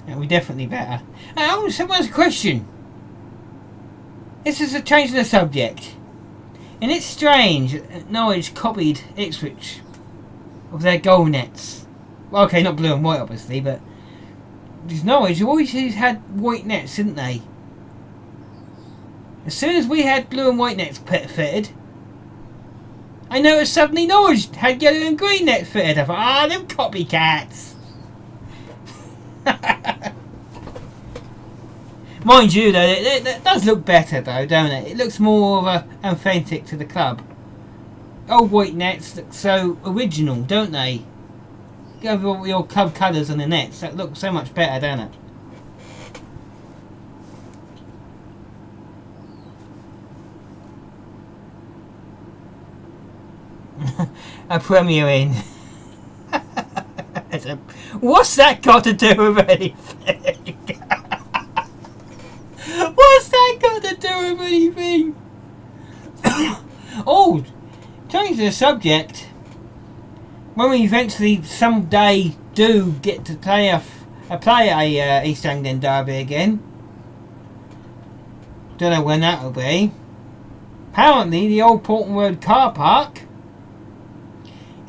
That would be definitely better. Oh, someone's a question. This is a change of the subject. And it's strange that Norwich copied Ipswich of their goal nets. Well, okay, not blue and white obviously, but because Norwich always had white nets, didn't they? As soon as we had blue and white nets fitted, I noticed suddenly Norwich had yellow and green nets fitted. I thought, them copycats. Mind you though, it does look better though, don't it? It looks more authentic to the club. Old white nets look so original, don't they? Go over your club colours on the nets, that looks so much better, don't it? A Premier Inn. What's that got to do with anything? What's that got to do with anything? Oh, changing the subject. When we eventually someday do get to play a East Anglian derby again, don't know when that will be. Apparently, the old Portman Road car park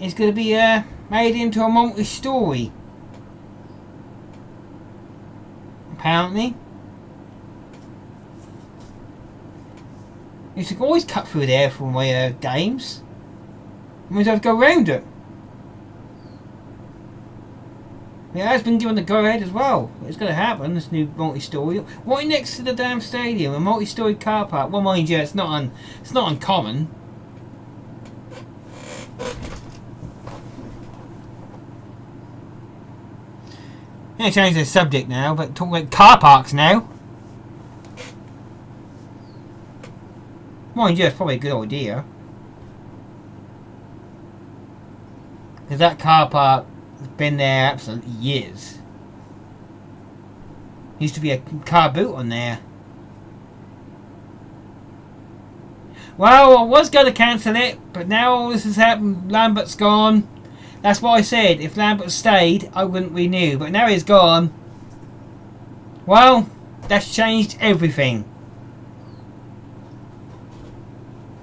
is going to be made into a multi-story. Apparently. You should always cut through there for my games. I mean, I'd go around it. It has been given the go-ahead as well. It's going to happen, this new multi-story. Right next to the damn stadium, a multi-story car park. Well, mind you, it's not uncommon. I'm going to change the subject now, but talk about car parks now. Mind you, it's probably a good idea. Because that car park has been there absolutely years. Used to be a car boot on there. Well, I was going to cancel it, but now all this has happened. Lambert's gone. That's what I said. If Lambert stayed, I wouldn't renew. But now he's gone. Well, that's changed everything.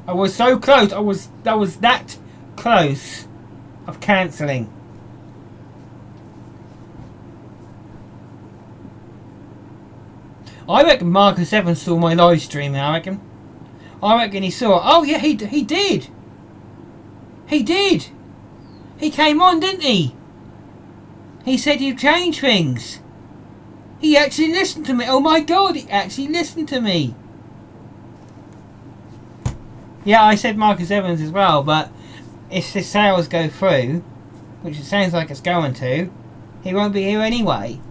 I was so close. I was that close of cancelling. I reckon Marcus Evans saw my live stream. I reckon he saw it. Oh yeah, he did. He did. He came on, didn't he? He said he'd change things. He actually listened to me. Oh my God, he actually listened to me. Yeah, I said Marcus Evans as well, but if the sales go through, which it sounds like it's going to, he won't be here anyway.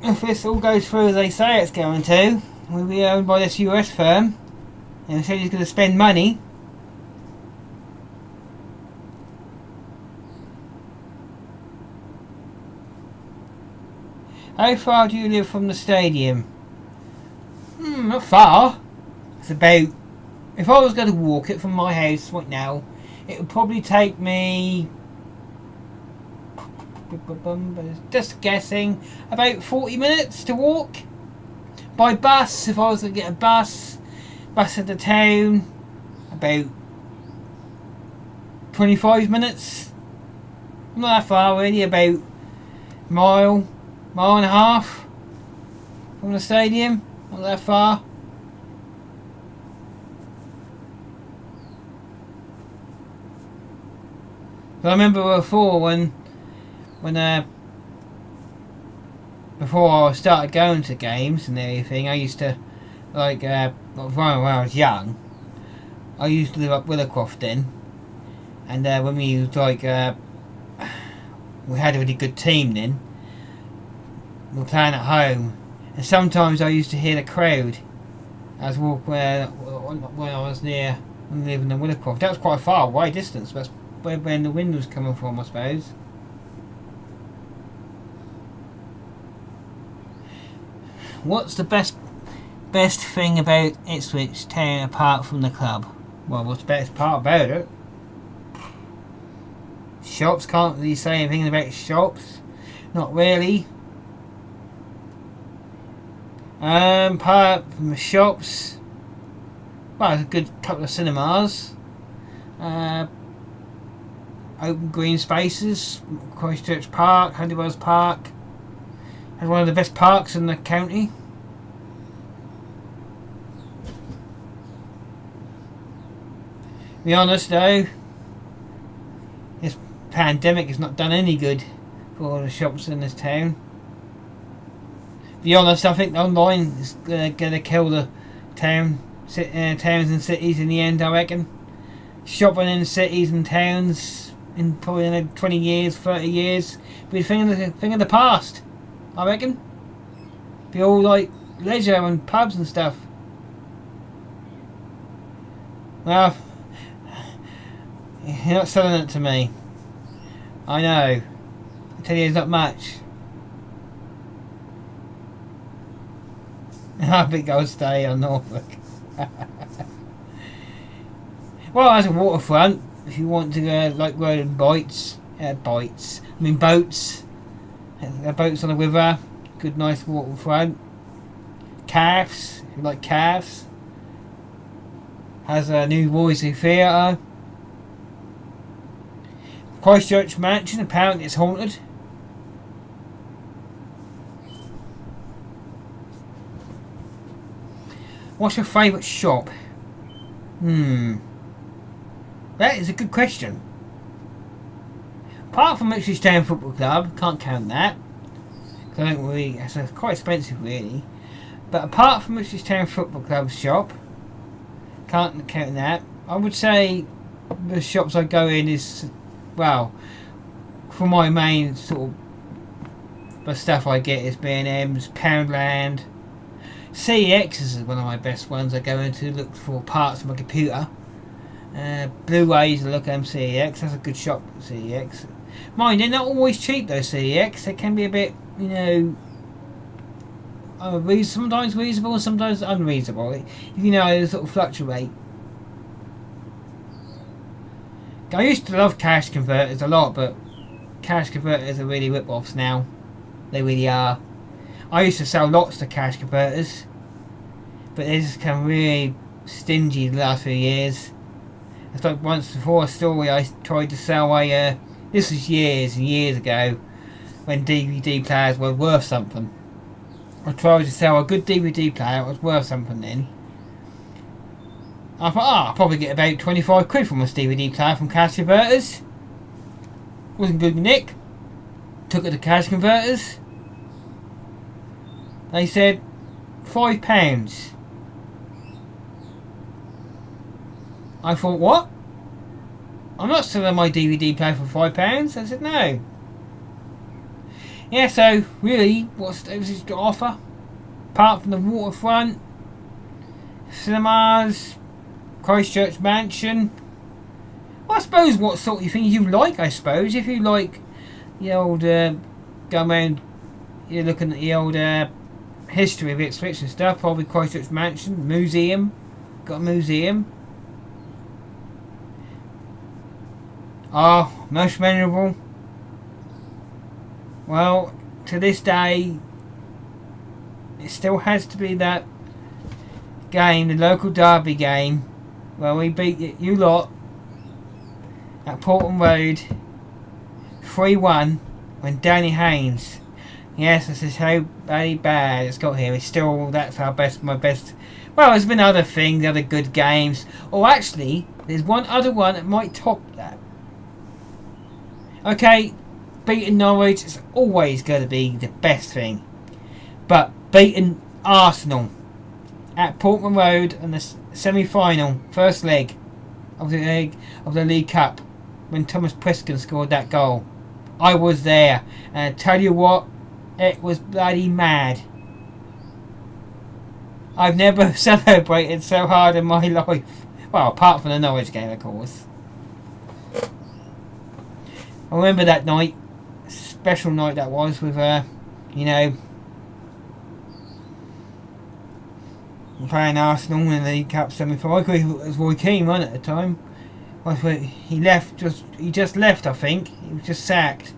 If this all goes through as they say it's going to, we'll be owned by this US firm, and he said he's going to spend money. How far do you live from the stadium? Not far. It's about... If I was going to walk it from my house right now, it would probably take me... Just guessing, about 40 minutes to walk. By bus, if I was to get a bus into town, about 25 minutes. Not that far really, about mile and a half from the stadium. Not that far. But I remember before when before I started going to games and everything, I used to when I was young, I used to live up Willowcroft then, and when we was we had a really good team then. We were playing at home, and sometimes I used to hear the crowd as when I was living in Willowcroft. That was quite a far away distance, but that's where the wind was coming from, I suppose. What's the best thing about Ipswich Town apart from the club? Well, what's the best part about it? Shops, can't really say anything about shops. Not really. Apart from the shops, well, there's a good couple of cinemas. Open green spaces, Christchurch Park, Handywells Park. Has one of the best parks in the county. To be honest though, this pandemic has not done any good for all the shops in this town. To be honest, I think online is going to kill the towns and cities in the end, I reckon. Shopping in cities and towns in probably in 20 years, 30 years, be a thing of the past, I reckon. Be all like leisure and pubs and stuff. Well, you're not selling it to me. I know. I tell you, there's not much. I think I'll stay on Norfolk. Well, as a waterfront, if you want to go like riding boats. Boats on the river. Good, nice waterfront. Calves, if you like calves. Has a new Royal Theatre. Christchurch Mansion, apparently it's haunted. What's your favourite shop? That is a good question. Apart from Ipswich Town Football Club, can't count that. I don't really, it's quite expensive really. But apart from Ipswich Town Football Club shop, can't count that. I would say the shops I go in is, well, for my main sort of the stuff I get is B&M's, Poundland. CEX is one of my best ones. I go into look for parts of my computer. Blu-rays, I look at CEX. That's a good shop, CEX. Mind, they're not always cheap though, CEX. They can be a bit, you know, sometimes reasonable and sometimes unreasonable. You know, they sort of fluctuate. I used to love cash converters a lot, but cash converters are really rip-offs now. They really are. I used to sell lots of cash converters, but they just become really stingy the last few years. It's like once before a story I tried to sell a, this was years and years ago, when DVD players were worth something. I tried to sell a good DVD player, it was worth something then. I thought, I'll probably get about 25 quid from this DVD player from cash converters. Wasn't good nick. Took it to cash converters. They said £5. I thought, what? I'm not selling my DVD player for £5. I said no. Yeah, so really, what's this got to offer? Apart from the waterfront, cinemas, Christchurch Mansion. Well, I suppose what sort of things you like, I suppose. If you like the old, go around, you're looking at the old history of Ipswich and stuff, probably Christchurch Mansion, museum. Got a museum. Oh, most memorable. Well, to this day, it still has to be that game, the local derby game, where we beat you lot at Portland Road 3-1 when Danny Haynes. Yes, this is how very bad it's got here. It's still, that's our best, my best. Well, there's been other things, other good games. Or actually, there's one other one that might top that. Okay, beating Norwich is always going to be the best thing. But beating Arsenal at Portman Road in the semi-final, first leg of the League Cup, when Thomas Preston scored that goal. I was there, and I tell you what, it was bloody mad. I've never celebrated so hard in my life. Well, apart from the Norwich game, of course. I remember that night, special night that was, with, you know, playing Arsenal in the League Cup semi-final. It was Roy Keane, wasn't it, at the time? He left, he just left, I think. He was just sacked.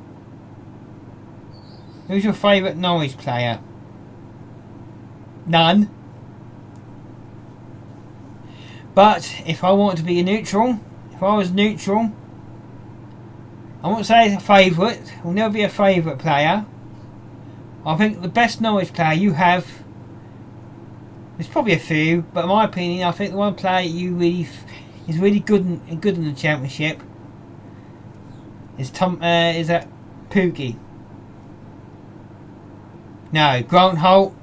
Who's your favourite Norwich player? None. But if I wanted to be a neutral, if I was neutral, I won't say it's a favourite. I'll never be a favourite player. I think the best Norwich player you have, there's probably a few, but in my opinion, I think the one player you really is really good in the Championship is that Pookie. No, Grant Holt.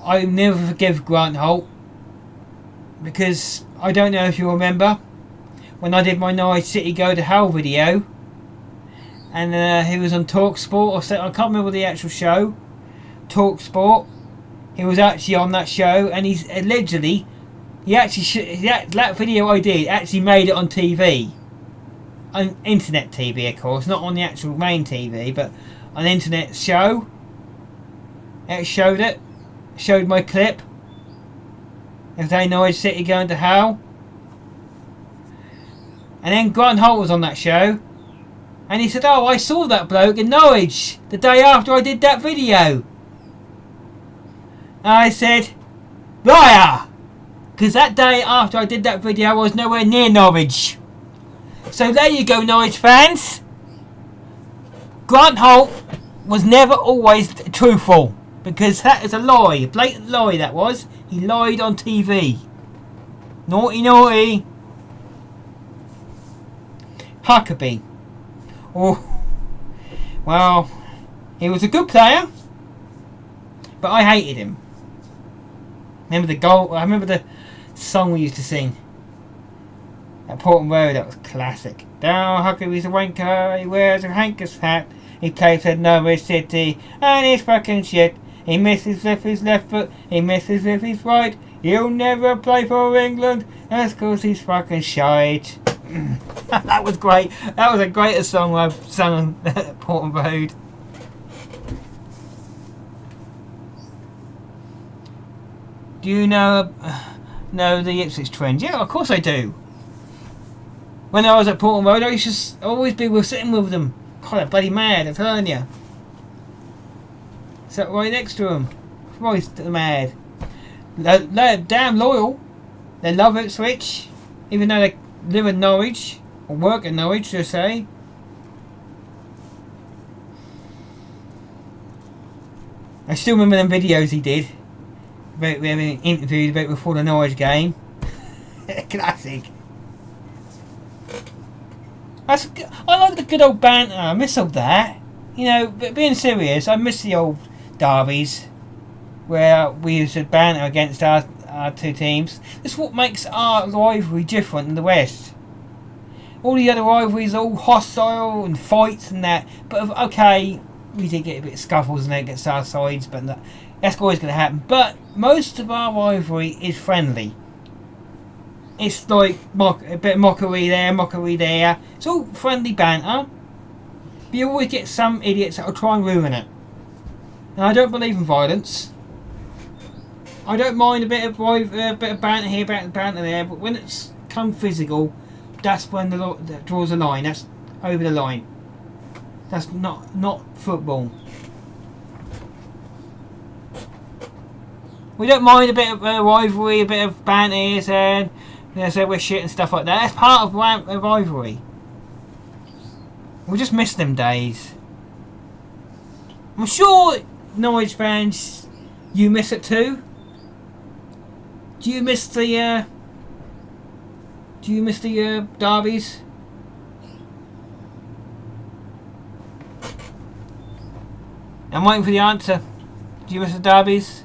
I'll never forgive Grant Holt, because I don't know if you remember when I did my Norwich City Go to Hell video, and he was on TalkSport, I can't remember the actual show, TalkSport. He was actually on that show, and he's allegedly, that video I did actually made it on TV, on internet TV, of course, not on the actual main TV, but an internet show. It showed my clip. If they Norwich City going to hell. And then Grant Holt was on that show, and he said, "Oh, I saw that bloke in Norwich the day after I did that video." I said, liar! Because that day after I did that video, I was nowhere near Norwich. So there you go, Norwich fans. Grant Holt was never always truthful. Because that is a lie. A blatant lie that was. He lied on TV. Naughty, naughty. Huckabee. Oh, well, he was a good player. But I hated him. Remember the goal? I remember the song we used to sing at Portland Road. That was classic. Down Huckabee's a wanker. He wears a Hankers hat. He plays at Norwich City, and he's fucking shit. He misses with his left foot. He misses with his right. He'll never play for England. That's because he's fucking shite. That was great. That was a greatest song I've sung at Portland Road. Do you know the Ipswich trend? Yeah, of course I do. When I was at Portland Road, I used to always be sitting with them. God, they're bloody mad, I'm telling you. Sat right next to them. Right mad. They're damn loyal. They love Ipswich, even though they live in Norwich, or work in Norwich, should I say. I still remember them videos he did. About being interviewed about before the Norwich game. Classic. I like the good old banter. I miss all that. You know, but being serious, I miss the old derbies where we used to banter against our two teams. That's what makes our rivalry different than the West. All the other rivalries are all hostile and fights and that. But okay, we did get a bit of scuffles and that against our sides, but that's always going to happen. But most of our rivalry is friendly. It's like a bit of mockery there, mockery there. It's all friendly banter. But you always get some idiots that will try and ruin it. And I don't believe in violence. I don't mind a bit of banter here, banter there, but when it's come physical, that's when that draws a line. That's over the line. That's not football. We don't mind a bit of rivalry, a bit of banter here, and say we're shit and stuff like that. That's part of rivalry. We just miss them days. I'm sure Norwich fans, you miss it too. Do you miss the derbies? I'm waiting for the answer. Do you miss the derbies?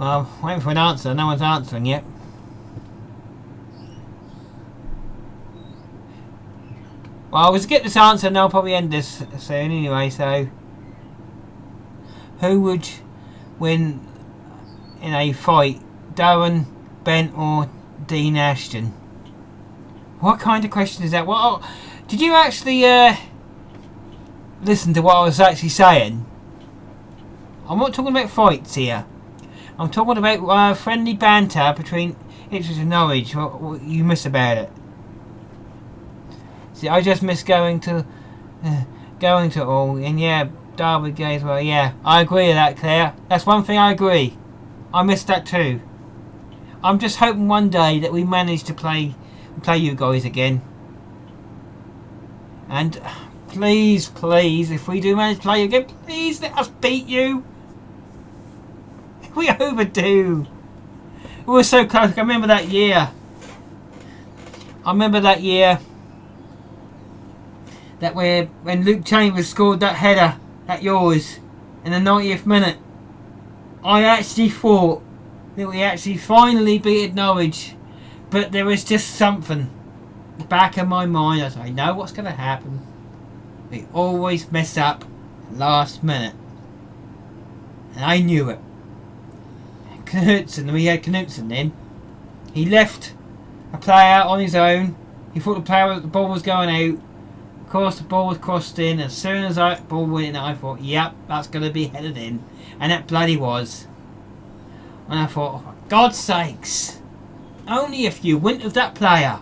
Well, I'm waiting for an answer. No one's answering yet. Well, I was to get this answer and I'll probably end this soon anyway, so who would win in a fight? Darren, Ben or Dean Ashton? What kind of question is that? Well, did you actually listen to what I was actually saying? I'm not talking about fights here. I'm talking about friendly banter between Ipswich and Norwich. What you miss about it? See, I just miss going to all, and yeah, derby games. Well, yeah, I agree with that, Claire. That's one thing I agree. I miss that too. I'm just hoping one day that we manage to play you guys again. And please, if we do manage to play you again, please let us beat you. We overdue. We were so close. I remember that year. That when Luke Chambers scored that header at yours in the 90th minute. I actually thought that we actually finally beat Norwich. But there was just something in the back of my mind. I said, I know what's going to happen. We always mess up last minute. And I knew it. We had Knutson then. He left a player out on his own. He thought the ball was going out. Of course, the ball was crossed in. As soon as that ball went in, I thought, yep, that's going to be headed in. And that bloody was. And I thought, oh, for God's sakes. Only if you went with that player.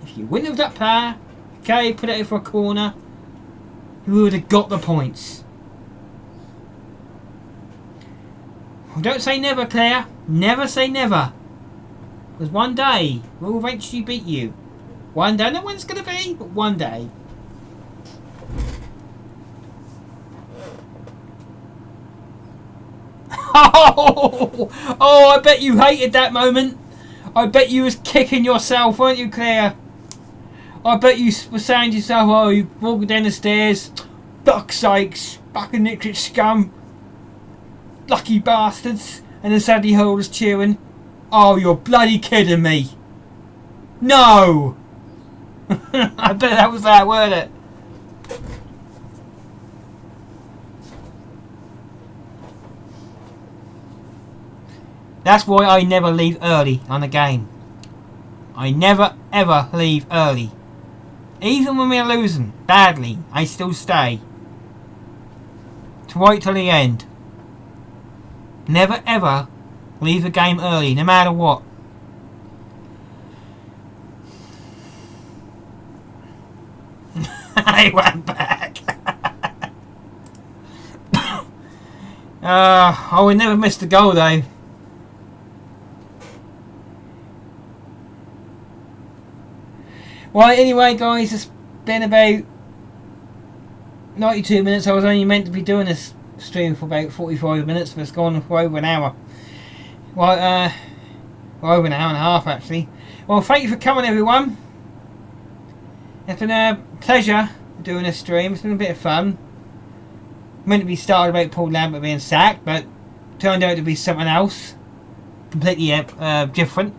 If you went with that player, okay, put it over a corner, you would have got the points. Well, don't say never, Claire. Never say never. Because one day, we'll eventually beat you. One day, I don't know when it's going to be, but one day. Oh, I bet you hated that moment. I bet you was kicking yourself, weren't you, Claire? I bet you were saying to yourself, oh, you walking down the stairs. Fuck's sakes, back in Nick's scum. Lucky bastards. And the Sadie Hole was cheering. Oh, you're bloody kidding me. No. I bet that was that, weren't it? That's why I never leave early on a game. I never ever leave early. Even when we're losing badly, I still stay. To wait till the end. Never ever leave a game early, no matter what. I went back. I would never miss the goal though. Right, anyway guys, it's been about 92 minutes. I was only meant to be doing this stream for about 45 minutes, but it's gone for over an hour. Right, well, over an hour and a half actually. Well, thank you for coming everyone. It's been a pleasure doing this stream. It's been a bit of fun. Meant to be started about Paul Lambert being sacked, but turned out to be something else. Completely different.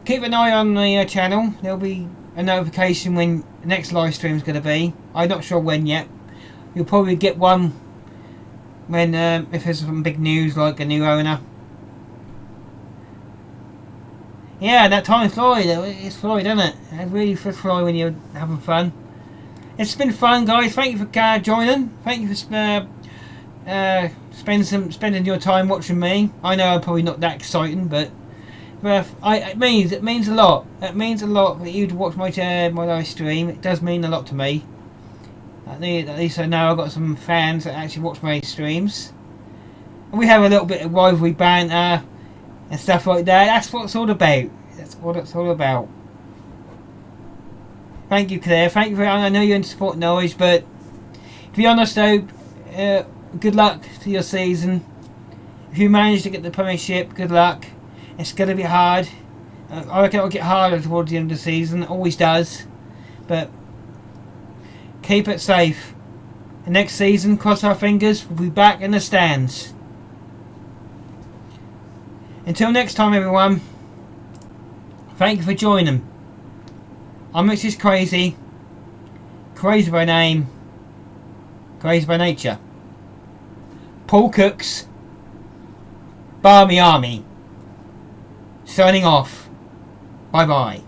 Keep an eye on the channel. There'll be a notification when the next live stream is going to be. I'm not sure when yet. You'll probably get one when if there's some big news like a new owner. Yeah, that time flies. It's fly, doesn't it? It really does fly when you're having fun. It's been fun, guys. Thank you for joining. Thank you for spending your time watching me. I know I'm probably not that exciting, but it means a lot. It means a lot for you to watch my live stream. It does mean a lot to me. At least I know I've got some fans that actually watch my streams. And we have a little bit of rivalry banter and stuff like that. That's what it's all about. That's what it's all about. Thank you, Claire. Thank you I know you're in support noise, but to be honest though, good luck to your season. If you manage to get the Premiership, good luck. It's going to be hard. I reckon it'll get harder towards the end of the season. It always does. But keep it safe. The next season, cross our fingers, we'll be back in the stands. Until next time, everyone. Thank you for joining. I'm Mrs. Crazy. Crazy by name. Crazy by nature. Paul Cooks. Barmy Army. Signing off. Bye bye.